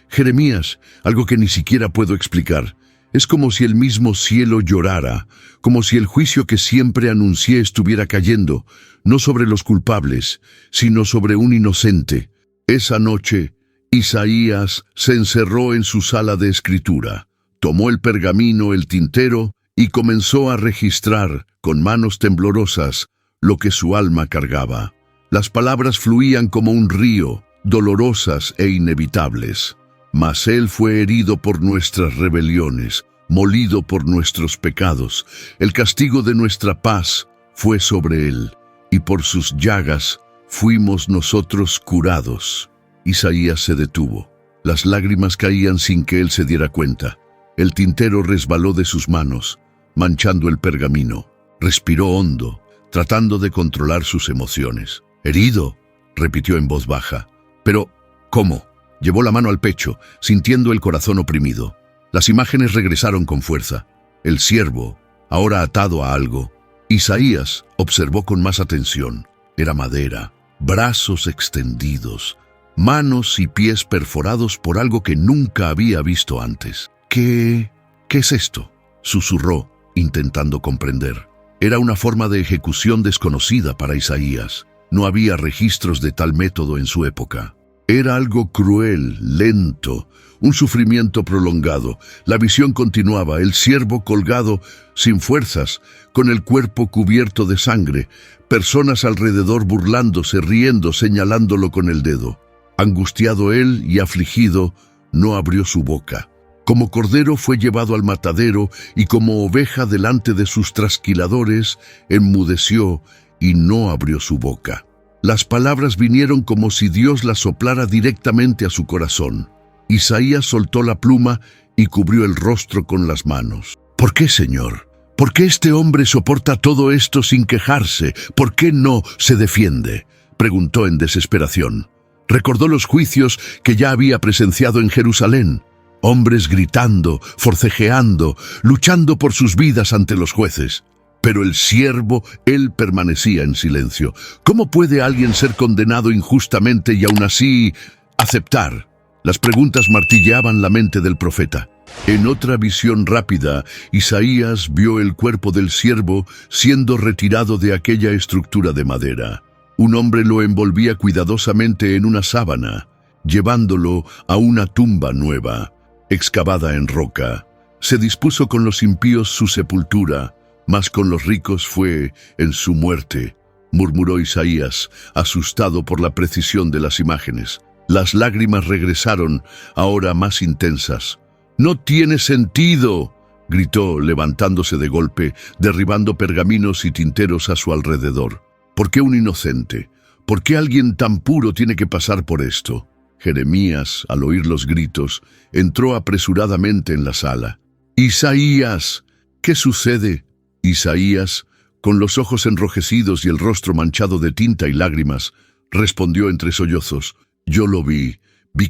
[SPEAKER 1] Jeremías, algo que ni siquiera puedo explicar. Es como si el mismo cielo llorara, como si el juicio que siempre anuncié estuviera cayendo, no sobre los culpables, sino sobre un inocente». Esa noche, Isaías se encerró en su sala de escritura, tomó el pergamino, el tintero, y comenzó a registrar, con manos temblorosas, lo que su alma cargaba. Las palabras fluían como un río, dolorosas e inevitables. Mas Él fue herido por nuestras rebeliones, molido por nuestros pecados. El castigo de nuestra paz fue sobre Él, y por sus llagas fuimos nosotros curados. Isaías se detuvo. Las lágrimas caían sin que él se diera cuenta. El tintero resbaló de sus manos, manchando el pergamino. Respiró hondo, tratando de controlar sus emociones. «¿Herido?», repitió en voz baja. «¿Pero cómo?». Llevó la mano al pecho, sintiendo el corazón oprimido. Las imágenes regresaron con fuerza. El siervo, ahora atado a algo. Isaías observó con más atención. Era madera, brazos extendidos, manos y pies perforados por algo que nunca había visto antes. ¿Qué es esto?, susurró, intentando comprender. Era una forma de ejecución desconocida para Isaías. No había registros de tal método en su época. Era algo cruel, lento, un sufrimiento prolongado. La visión continuaba, el siervo colgado, sin fuerzas, con el cuerpo cubierto de sangre, personas alrededor burlándose, riendo, señalándolo con el dedo. Angustiado él y afligido, no abrió su boca. Como cordero fue llevado al matadero y como oveja delante de sus trasquiladores, enmudeció y no abrió su boca. Las palabras vinieron como si Dios las soplara directamente a su corazón. Isaías soltó la pluma y cubrió el rostro con las manos. «¿Por qué, Señor? ¿Por qué este hombre soporta todo esto sin quejarse? ¿Por qué no se defiende?», preguntó en desesperación. Recordó los juicios que ya había presenciado en Jerusalén. Hombres gritando, forcejeando, luchando por sus vidas ante los jueces. Pero el siervo, él permanecía en silencio. ¿Cómo puede alguien ser condenado injustamente y aún así aceptar? Las preguntas martilleaban la mente del profeta. En otra visión rápida, Isaías vio el cuerpo del siervo siendo retirado de aquella estructura de madera. Un hombre lo envolvía cuidadosamente en una sábana, llevándolo a una tumba nueva, excavada en roca. Se dispuso con los impíos su sepultura, mas con los ricos fue en su muerte, murmuró Isaías, asustado por la precisión de las imágenes. Las lágrimas regresaron, ahora más intensas. «¡No tiene sentido!», gritó, levantándose de golpe, derribando pergaminos y tinteros a su alrededor. «¿Por qué un inocente? ¿Por qué alguien tan puro tiene que pasar por esto?». Jeremías, al oír los gritos, entró apresuradamente en la sala. «¡Isaías! ¿Qué sucede?». Isaías, con los ojos enrojecidos y el rostro manchado de tinta y lágrimas, respondió entre sollozos: «Yo lo vi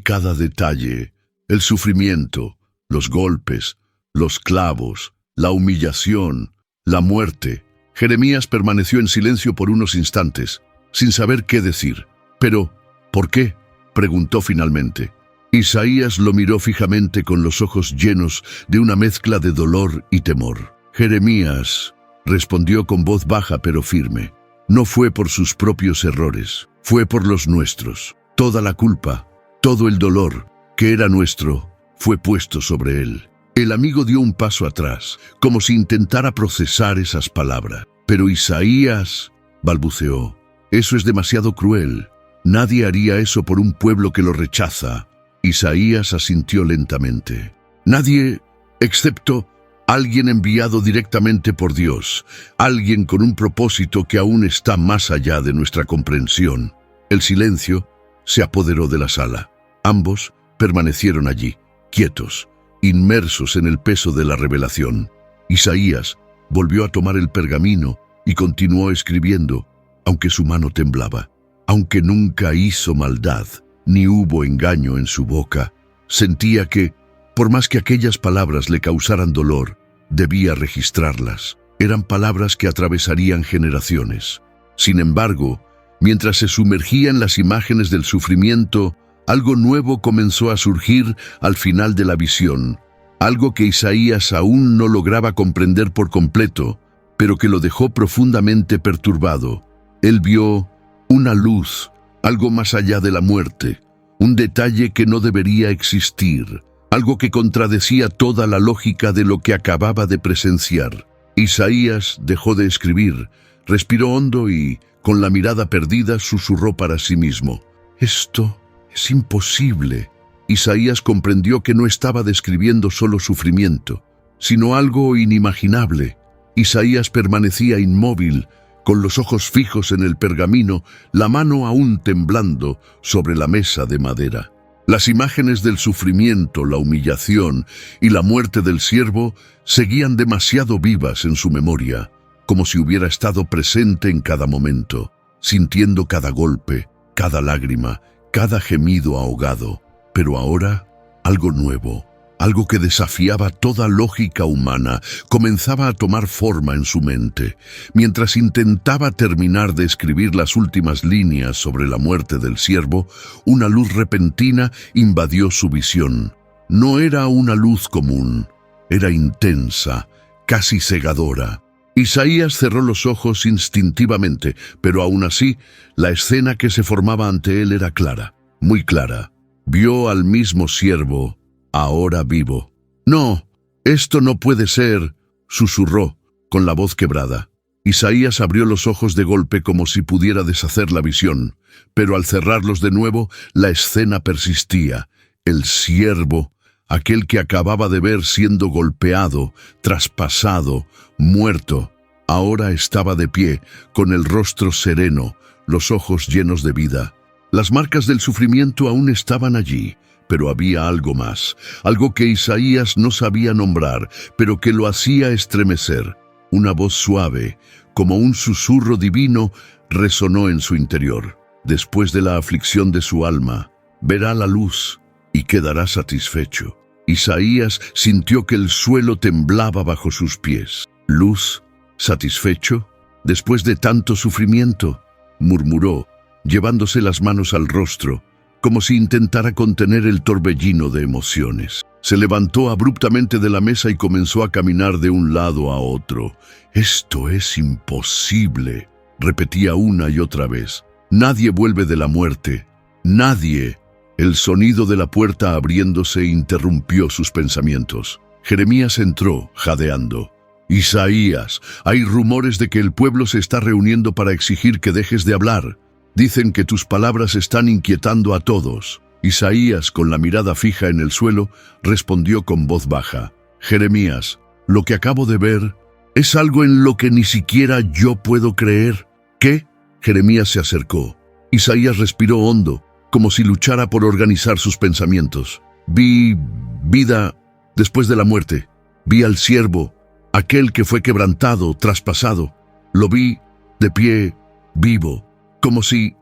[SPEAKER 1] cada detalle, el sufrimiento, los golpes, los clavos, la humillación, la muerte». Jeremías permaneció en silencio por unos instantes, sin saber qué decir. «¿Pero por qué?», preguntó finalmente. Isaías lo miró fijamente con los ojos llenos de una mezcla de dolor y temor. «Jeremías», respondió con voz baja pero firme, «no fue por sus propios errores, fue por los nuestros. Toda la culpa, todo el dolor que era nuestro, fue puesto sobre él». El amigo dio un paso atrás, como si intentara procesar esas palabras. «Pero Isaías», balbuceó, «eso es demasiado cruel. Nadie haría eso por un pueblo que lo rechaza». Isaías asintió lentamente. «Nadie, excepto alguien enviado directamente por Dios, alguien con un propósito que aún está más allá de nuestra comprensión». El silencio se apoderó de la sala. Ambos permanecieron allí, quietos, inmersos en el peso de la revelación. Isaías volvió a tomar el pergamino y continuó escribiendo, aunque su mano temblaba. Aunque nunca hizo maldad, ni hubo engaño en su boca, sentía que, por más que aquellas palabras le causaran dolor, debía registrarlas. Eran palabras que atravesarían generaciones. Sin embargo, mientras se sumergía en las imágenes del sufrimiento, algo nuevo comenzó a surgir al final de la visión, algo que Isaías aún no lograba comprender por completo, pero que lo dejó profundamente perturbado. Él vio una luz, algo más allá de la muerte, un detalle que no debería existir, algo que contradecía toda la lógica de lo que acababa de presenciar. Isaías dejó de escribir, respiró hondo y, con la mirada perdida, susurró para sí mismo: «Esto Es imposible. Isaías comprendió que no estaba describiendo solo sufrimiento, sino algo inimaginable. Isaías permanecía inmóvil, con los ojos fijos en el pergamino, la mano aún temblando sobre la mesa de madera. Las imágenes del sufrimiento, la humillación y la muerte del siervo seguían demasiado vivas en su memoria, como si hubiera estado presente en cada momento, sintiendo cada golpe, cada lágrima, cada gemido ahogado. Pero ahora, algo nuevo, algo que desafiaba toda lógica humana, comenzaba a tomar forma en su mente. Mientras intentaba terminar de escribir las últimas líneas sobre la muerte del siervo, una luz repentina invadió su visión. No era una luz común, era intensa, casi cegadora. Isaías cerró los ojos instintivamente, pero aún así, la escena que se formaba ante él era clara, muy clara. Vio al mismo siervo, ahora vivo. «No, esto no puede ser», susurró, con la voz quebrada. Isaías abrió los ojos de golpe como si pudiera deshacer la visión, pero al cerrarlos de nuevo, la escena persistía. El siervo, aquel que acababa de ver siendo golpeado, traspasado, muerto, ahora estaba de pie, con el rostro sereno, los ojos llenos de vida. Las marcas del sufrimiento aún estaban allí, pero había algo más, algo que Isaías no sabía nombrar, pero que lo hacía estremecer. Una voz suave, como un susurro divino, resonó en su interior. Después de la aflicción de su alma, verá la luz y quedará satisfecho. Isaías sintió que el suelo temblaba bajo sus pies. «¿Luz? ¿Satisfecho? Después de tanto sufrimiento», murmuró, llevándose las manos al rostro, como si intentara contener el torbellino de emociones. Se levantó abruptamente de la mesa y comenzó a caminar de un lado a otro. «Esto es imposible», repetía una y otra vez. «Nadie vuelve de la muerte. Nadie». El sonido de la puerta abriéndose interrumpió sus pensamientos. Jeremías entró, jadeando. «Isaías, hay rumores de que el pueblo se está reuniendo para exigir que dejes de hablar. Dicen que tus palabras están inquietando a todos». Isaías, con la mirada fija en el suelo, respondió con voz baja. «Jeremías, lo que acabo de ver es algo en lo que ni siquiera yo puedo creer». «¿Qué?». Jeremías se acercó. Isaías respiró hondo, como si luchara por organizar sus pensamientos. «Vi vida después de la muerte. Vi al siervo, aquel que fue quebrantado, traspasado. Lo vi de pie, vivo, como si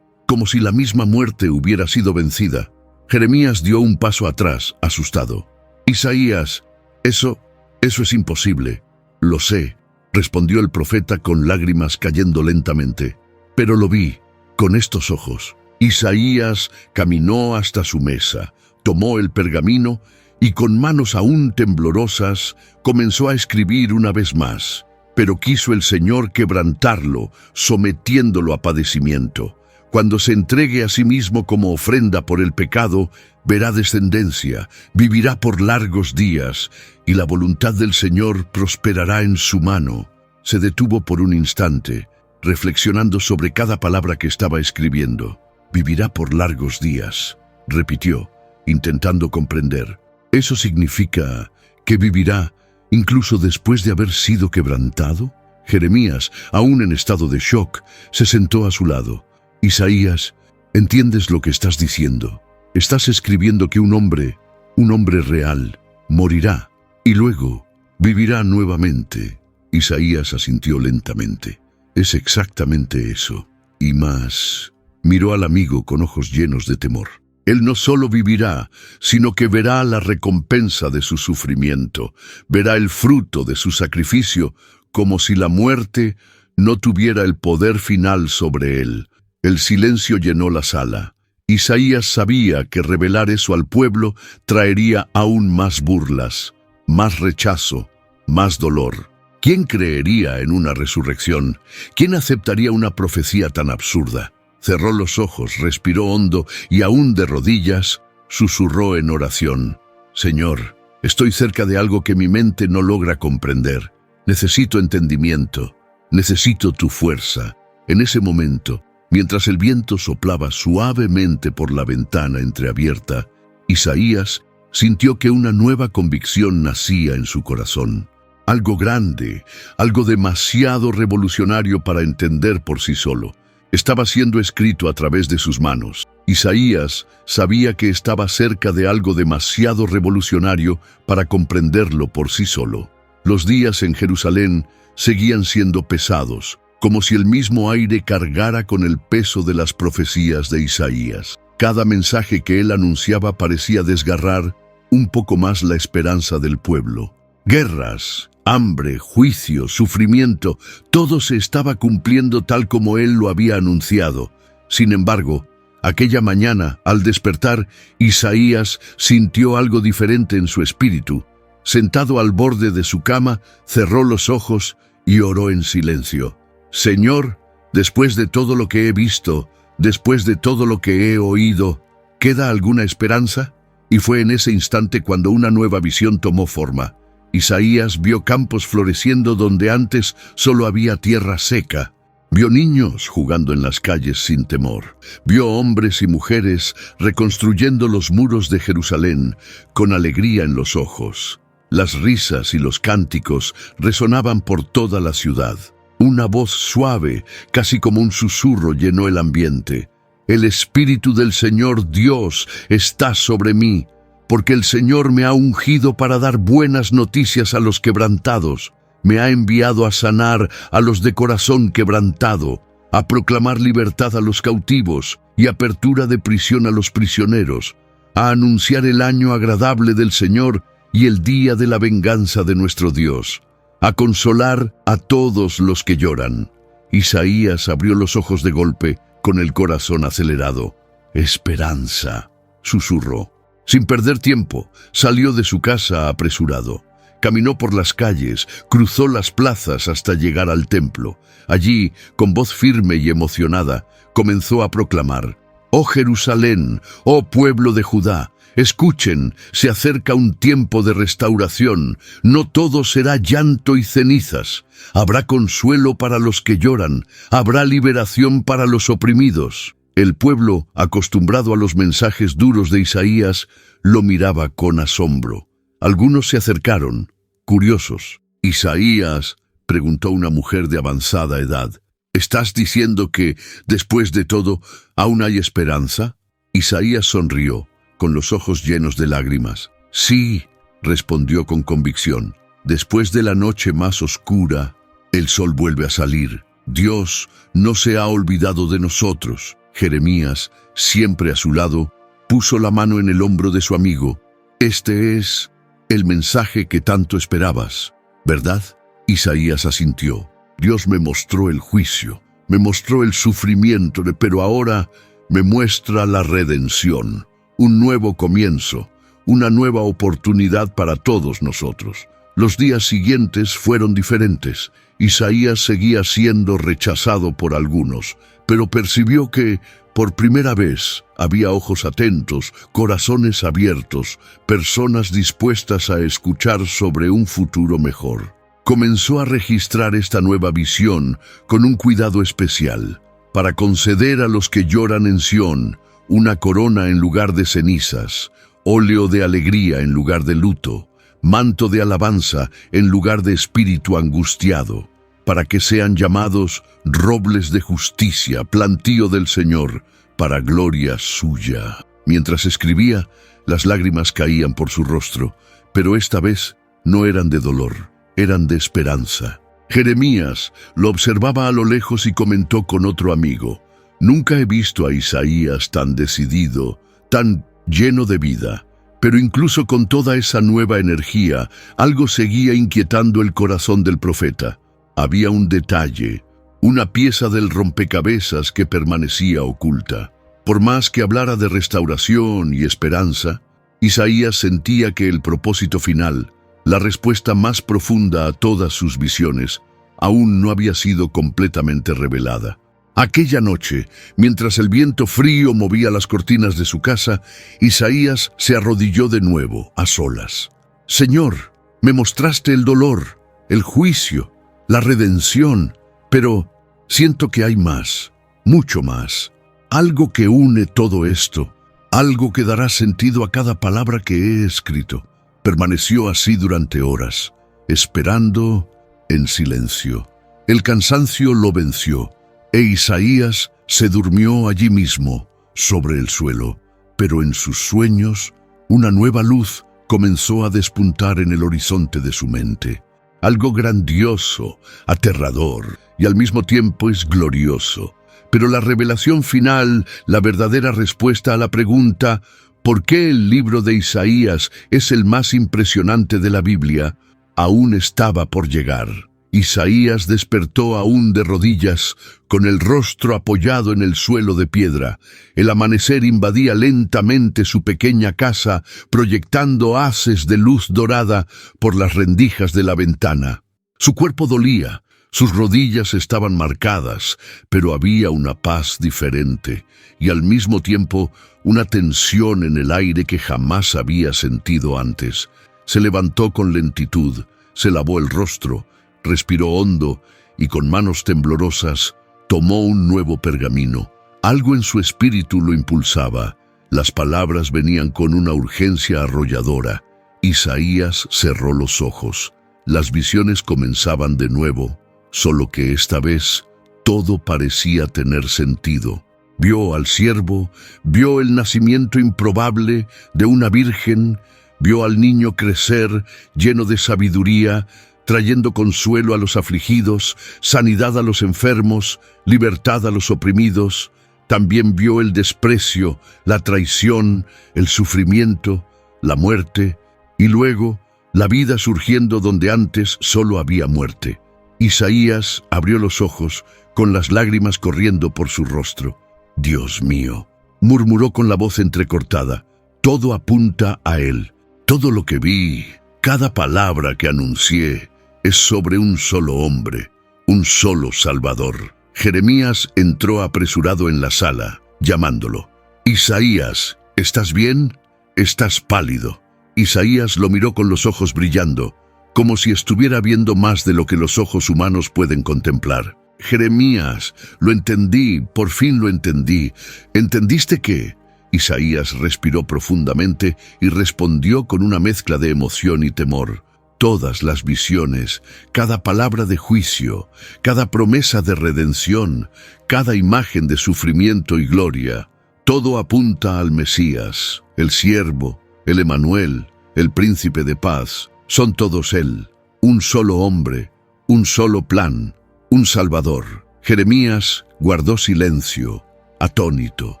[SPEAKER 1] la misma muerte hubiera sido vencida». Jeremías dio un paso atrás, asustado. «Isaías, eso es imposible». «Lo sé», respondió el profeta con lágrimas cayendo lentamente. «Pero lo vi, con estos ojos». Isaías caminó hasta su mesa, tomó el pergamino y con manos aún temblorosas comenzó a escribir una vez más. Pero quiso el Señor quebrantarlo, sometiéndolo a padecimiento. Cuando se entregue a sí mismo como ofrenda por el pecado, verá descendencia, vivirá por largos días, y la voluntad del Señor prosperará en su mano. Se detuvo por un instante, reflexionando sobre cada palabra que estaba escribiendo. «Vivirá por largos días», repitió, intentando comprender. «¿Eso significa que vivirá incluso después de haber sido quebrantado?» Jeremías, aún en estado de shock, se sentó a su lado. «Isaías, ¿entiendes lo que estás diciendo? Estás escribiendo que un hombre real, morirá y luego vivirá nuevamente». Isaías asintió lentamente. «Es exactamente eso, y más». Miró al amigo con ojos llenos de temor. Él no solo vivirá, sino que verá la recompensa de su sufrimiento, verá el fruto de su sacrificio, como si la muerte no tuviera el poder final sobre él. El silencio llenó la sala. Isaías sabía que revelar eso al pueblo traería aún más burlas, más rechazo, más dolor. ¿Quién creería en una resurrección? ¿Quién aceptaría una profecía tan absurda? Cerró los ojos, respiró hondo y aún de rodillas, susurró en oración. «Señor, estoy cerca de algo que mi mente no logra comprender. Necesito entendimiento, necesito tu fuerza». En ese momento, Mientras el viento soplaba suavemente por la ventana entreabierta, Isaías sintió que una nueva convicción nacía en su corazón. Algo grande, algo demasiado revolucionario para entender por sí solo, estaba siendo escrito a través de sus manos. Isaías sabía que estaba cerca de algo demasiado revolucionario para comprenderlo por sí solo. Los días en Jerusalén seguían siendo pesados, como si el mismo aire cargara con el peso de las profecías de Isaías. Cada mensaje que él anunciaba parecía desgarrar un poco más la esperanza del pueblo. Guerras, hambre, juicio, sufrimiento, todo se estaba cumpliendo tal como él lo había anunciado. Sin embargo, aquella mañana, al despertar, Isaías sintió algo diferente en su espíritu. Sentado al borde de su cama, cerró los ojos y oró en silencio. Señor, después de todo lo que he visto, después de todo lo que he oído, ¿queda alguna esperanza? Y fue en ese instante cuando una nueva visión tomó forma. Isaías vio campos floreciendo donde antes solo había tierra seca. Vio niños jugando en las calles sin temor. Vio hombres y mujeres reconstruyendo los muros de Jerusalén con alegría en los ojos. Las risas y los cánticos resonaban por toda la ciudad. Una voz suave, casi como un susurro, llenó el ambiente. El Espíritu del Señor Dios está sobre mí, porque el Señor me ha ungido para dar buenas noticias a los quebrantados. Me ha enviado a sanar a los de corazón quebrantado, a proclamar libertad a los cautivos y apertura de prisión a los prisioneros, a anunciar el año agradable del Señor y el día de la venganza de nuestro Dios, a consolar a todos los que lloran. Isaías abrió los ojos de golpe, con el corazón acelerado. «Esperanza», susurró. Sin perder tiempo, salió de su casa apresurado. Caminó por las calles, cruzó las plazas hasta llegar al templo. Allí, con voz firme y emocionada, comenzó a proclamar: «Oh Jerusalén, oh pueblo de Judá, escuchen, se acerca un tiempo de restauración, no todo será llanto y cenizas. Habrá consuelo para los que lloran, habrá liberación para los oprimidos». El pueblo, acostumbrado a los mensajes duros de Isaías, lo miraba con asombro. Algunos se acercaron, curiosos. «Isaías», preguntó una mujer de avanzada edad, «¿estás diciendo que, después de todo, aún hay esperanza?» Isaías sonrió, con los ojos llenos de lágrimas. «Sí», respondió con convicción, «después de la noche más oscura, el sol vuelve a salir. Dios no se ha olvidado de nosotros». Jeremías, siempre a su lado, puso la mano en el hombro de su amigo. «Este es el mensaje que tanto esperabas, ¿verdad?» Isaías asintió. «Dios me mostró el juicio, me mostró el sufrimiento, pero ahora me muestra la redención, un nuevo comienzo, una nueva oportunidad para todos nosotros». Los días siguientes fueron diferentes. Isaías seguía siendo rechazado por algunos, pero percibió que, por primera vez, había ojos atentos, corazones abiertos, personas dispuestas a escuchar sobre un futuro mejor. Comenzó a registrar esta nueva visión con un cuidado especial, para conceder a los que lloran en Sión una corona en lugar de cenizas, óleo de alegría en lugar de luto, manto de alabanza en lugar de espíritu angustiado, para que sean llamados robles de justicia, plantío del Señor, para gloria suya. Mientras escribía, las lágrimas caían por su rostro, pero esta vez no eran de dolor, eran de esperanza. Jeremías lo observaba a lo lejos y comentó con otro amigo: «Nunca he visto a Isaías tan decidido, tan lleno de vida». Pero incluso con toda esa nueva energía, algo seguía inquietando el corazón del profeta. Había un detalle, una pieza del rompecabezas que permanecía oculta. Por más que hablara de restauración y esperanza, Isaías sentía que el propósito final, la respuesta más profunda a todas sus visiones, aún no había sido completamente revelada. Aquella noche, mientras el viento frío movía las cortinas de su casa, Isaías se arrodilló de nuevo, a solas. «Señor, me mostraste el dolor, el juicio, la redención, pero siento que hay más. mucho más. Algo que une todo esto, algo que dará sentido a cada palabra que he escrito. Permaneció así durante horas, esperando en silencio. El cansancio lo venció, e Isaías se durmió allí mismo, sobre el suelo. Pero en sus sueños, una nueva luz comenzó a despuntar en el horizonte de su mente. Algo grandioso, aterrador, y al mismo tiempo es glorioso. Pero la revelación final, la verdadera respuesta a la pregunta ¿por qué el libro de Isaías es el más impresionante de la Biblia?, aún estaba por llegar. Isaías despertó aún de rodillas, con el rostro apoyado en el suelo de piedra. El amanecer invadía lentamente su pequeña casa, proyectando haces de luz dorada por las rendijas de la ventana. Su cuerpo dolía, sus rodillas estaban marcadas, pero había una paz diferente, y al mismo tiempo una tensión en el aire que jamás había sentido antes. Se levantó con lentitud, se lavó el rostro, respiró hondo y con manos temblorosas tomó un nuevo pergamino. Algo en su espíritu lo impulsaba. Las palabras venían con una urgencia arrolladora. Isaías cerró los ojos. Las visiones comenzaban de nuevo, solo que esta vez todo parecía tener sentido. Vio al siervo, vio el nacimiento improbable de una virgen, vio al niño crecer lleno de sabiduría, trayendo consuelo a los afligidos, sanidad a los enfermos, libertad a los oprimidos. También vio el desprecio, la traición, el sufrimiento, la muerte, y luego la vida surgiendo donde antes solo había muerte. Isaías abrió los ojos, con las lágrimas corriendo por su rostro. «Dios mío», murmuró con la voz entrecortada, «todo apunta a él. Todo lo que vi, cada palabra que anuncié, es sobre un solo hombre, un solo Salvador». Jeremías entró apresurado en la sala, llamándolo. «Isaías, ¿estás bien? Estás pálido». Isaías lo miró con los ojos brillando, como si estuviera viendo más de lo que los ojos humanos pueden contemplar. «Jeremías, lo entendí, por fin lo entendí. ¿Entendiste qué?» Isaías respiró profundamente y respondió con una mezcla de emoción y temor. Todas las visiones, cada palabra de juicio, cada promesa de redención, cada imagen de sufrimiento y gloria, todo apunta al Mesías, el siervo, el Emanuel, el príncipe de paz. Son todos él, un solo hombre, un solo plan, un Salvador. Jeremías guardó silencio, atónito.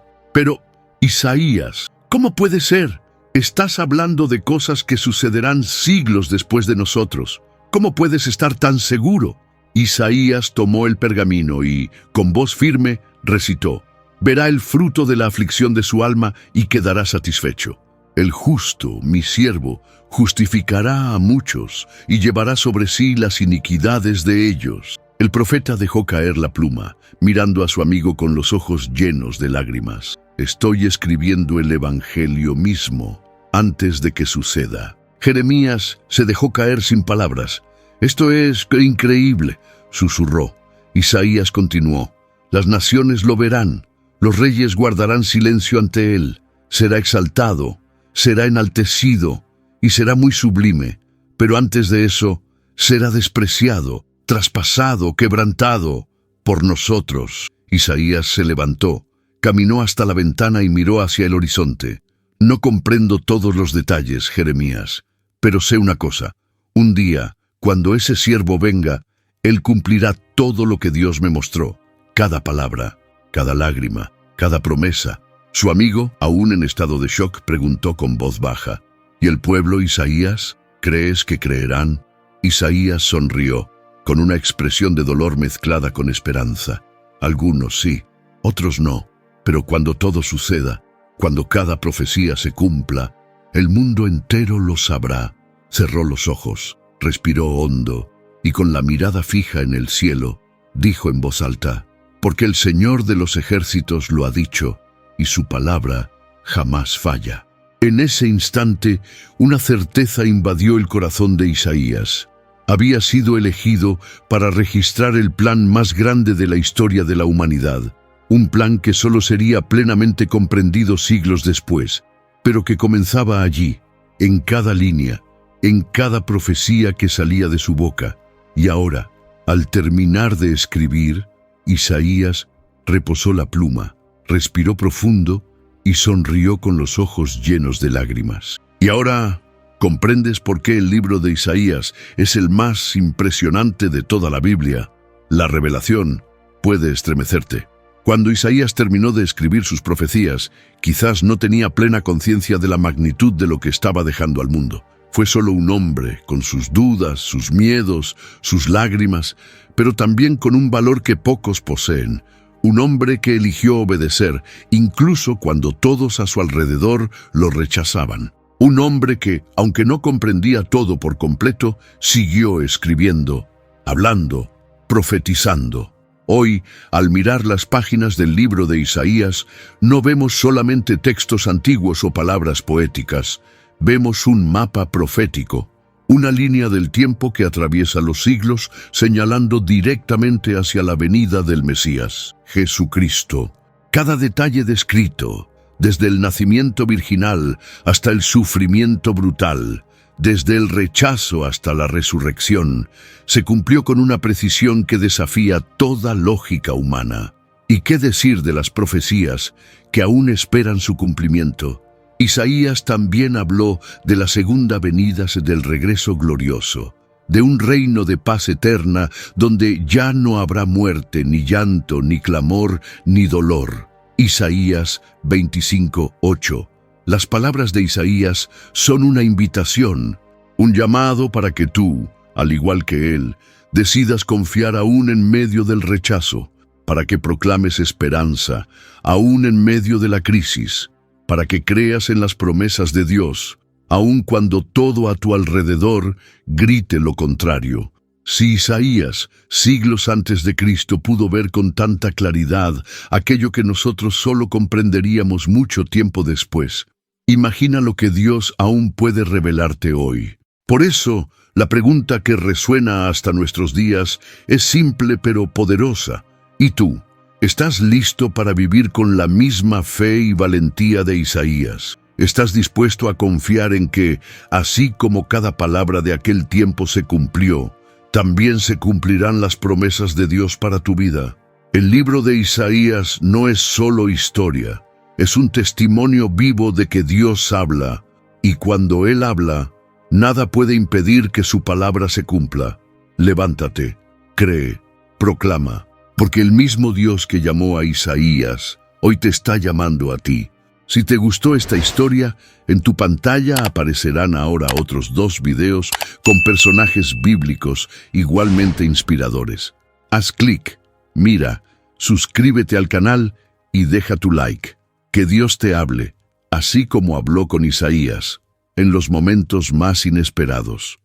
[SPEAKER 1] «Pero, Isaías, ¿cómo puede ser? Estás hablando de cosas que sucederán siglos después de nosotros. ¿Cómo puedes estar tan seguro?» Isaías tomó el pergamino y, con voz firme, recitó: «Verá el fruto de la aflicción de su alma y quedará satisfecho. El justo, mi siervo, justificará a muchos y llevará sobre sí las iniquidades de ellos». El profeta dejó caer la pluma, mirando a su amigo con los ojos llenos de lágrimas. «Estoy escribiendo el Evangelio mismo, antes de que suceda». Jeremías se dejó caer sin palabras. «Esto es increíble», susurró. Isaías continuó: «Las naciones lo verán, los reyes guardarán silencio ante él. Será exaltado, será enaltecido y será muy sublime, pero antes de eso será despreciado, traspasado, quebrantado por nosotros». Isaías se levantó, caminó hasta la ventana y miró hacia el horizonte. «No comprendo todos los detalles, Jeremías, pero sé una cosa. Un día, cuando ese siervo venga, él cumplirá todo lo que Dios me mostró. Cada palabra, cada lágrima, cada promesa». Su amigo, aún en estado de shock, preguntó con voz baja: «¿Y el pueblo, Isaías? ¿Crees que creerán?» Isaías sonrió, con una expresión de dolor mezclada con esperanza. «Algunos sí, otros no. Pero cuando todo suceda, cuando cada profecía se cumpla, el mundo entero lo sabrá». Cerró los ojos, respiró hondo y con la mirada fija en el cielo, dijo en voz alta: «Porque el Señor de los ejércitos lo ha dicho, y su palabra jamás falla». En ese instante, una certeza invadió el corazón de Isaías. Había sido elegido para registrar el plan más grande de la historia de la humanidad. un plan que solo sería plenamente comprendido siglos después, pero que comenzaba allí, en cada línea, en cada profecía que salía de su boca. Y ahora, al terminar de escribir, Isaías reposó la pluma, respiró profundo y sonrió con los ojos llenos de lágrimas. Y ahora, ¿comprendes por qué el libro de Isaías es el más impresionante de toda la Biblia? La revelación puede estremecerte. Cuando Isaías terminó de escribir sus profecías, quizás no tenía plena conciencia de la magnitud de lo que estaba dejando al mundo. Fue solo un hombre, con sus dudas, sus miedos, sus lágrimas, pero también con un valor que pocos poseen. Un hombre que eligió obedecer, incluso cuando todos a su alrededor lo rechazaban. Un hombre que, aunque no comprendía todo por completo, siguió escribiendo, hablando, profetizando. Hoy, al mirar las páginas del libro de Isaías, no vemos solamente textos antiguos o palabras poéticas. Vemos un mapa profético, una línea del tiempo que atraviesa los siglos, señalando directamente hacia la venida del Mesías, Jesucristo. Cada detalle descrito, desde el nacimiento virginal hasta el sufrimiento brutal, desde el rechazo hasta la resurrección, se cumplió con una precisión que desafía toda lógica humana. ¿Y qué decir de las profecías que aún esperan su cumplimiento? Isaías también habló de la segunda venida, del regreso glorioso, de un reino de paz eterna donde ya no habrá muerte, ni llanto, ni clamor, ni dolor. Isaías 25:8. Las palabras de Isaías son una invitación, un llamado para que tú, al igual que él, decidas confiar aún en medio del rechazo, para que proclames esperanza, aún en medio de la crisis, para que creas en las promesas de Dios, aun cuando todo a tu alrededor grite lo contrario. Si Isaías, siglos antes de Cristo, pudo ver con tanta claridad aquello que nosotros solo comprenderíamos mucho tiempo después, imagina lo que Dios aún puede revelarte hoy. Por eso, la pregunta que resuena hasta nuestros días es simple pero poderosa. ¿Y tú? ¿Estás listo para vivir con la misma fe y valentía de Isaías? ¿Estás dispuesto a confiar en que, así como cada palabra de aquel tiempo se cumplió, también se cumplirán las promesas de Dios para tu vida? El libro de Isaías no es solo historia, es un testimonio vivo de que Dios habla, y cuando Él habla, nada puede impedir que su palabra se cumpla. Levántate, cree, proclama. Porque el mismo Dios que llamó a Isaías, hoy te está llamando a ti. Si te gustó esta historia, en tu pantalla aparecerán ahora otros 2 videos con personajes bíblicos igualmente inspiradores. Haz clic, mira, suscríbete al canal y deja tu like. Que Dios te hable, así como habló con Isaías, en los momentos más inesperados.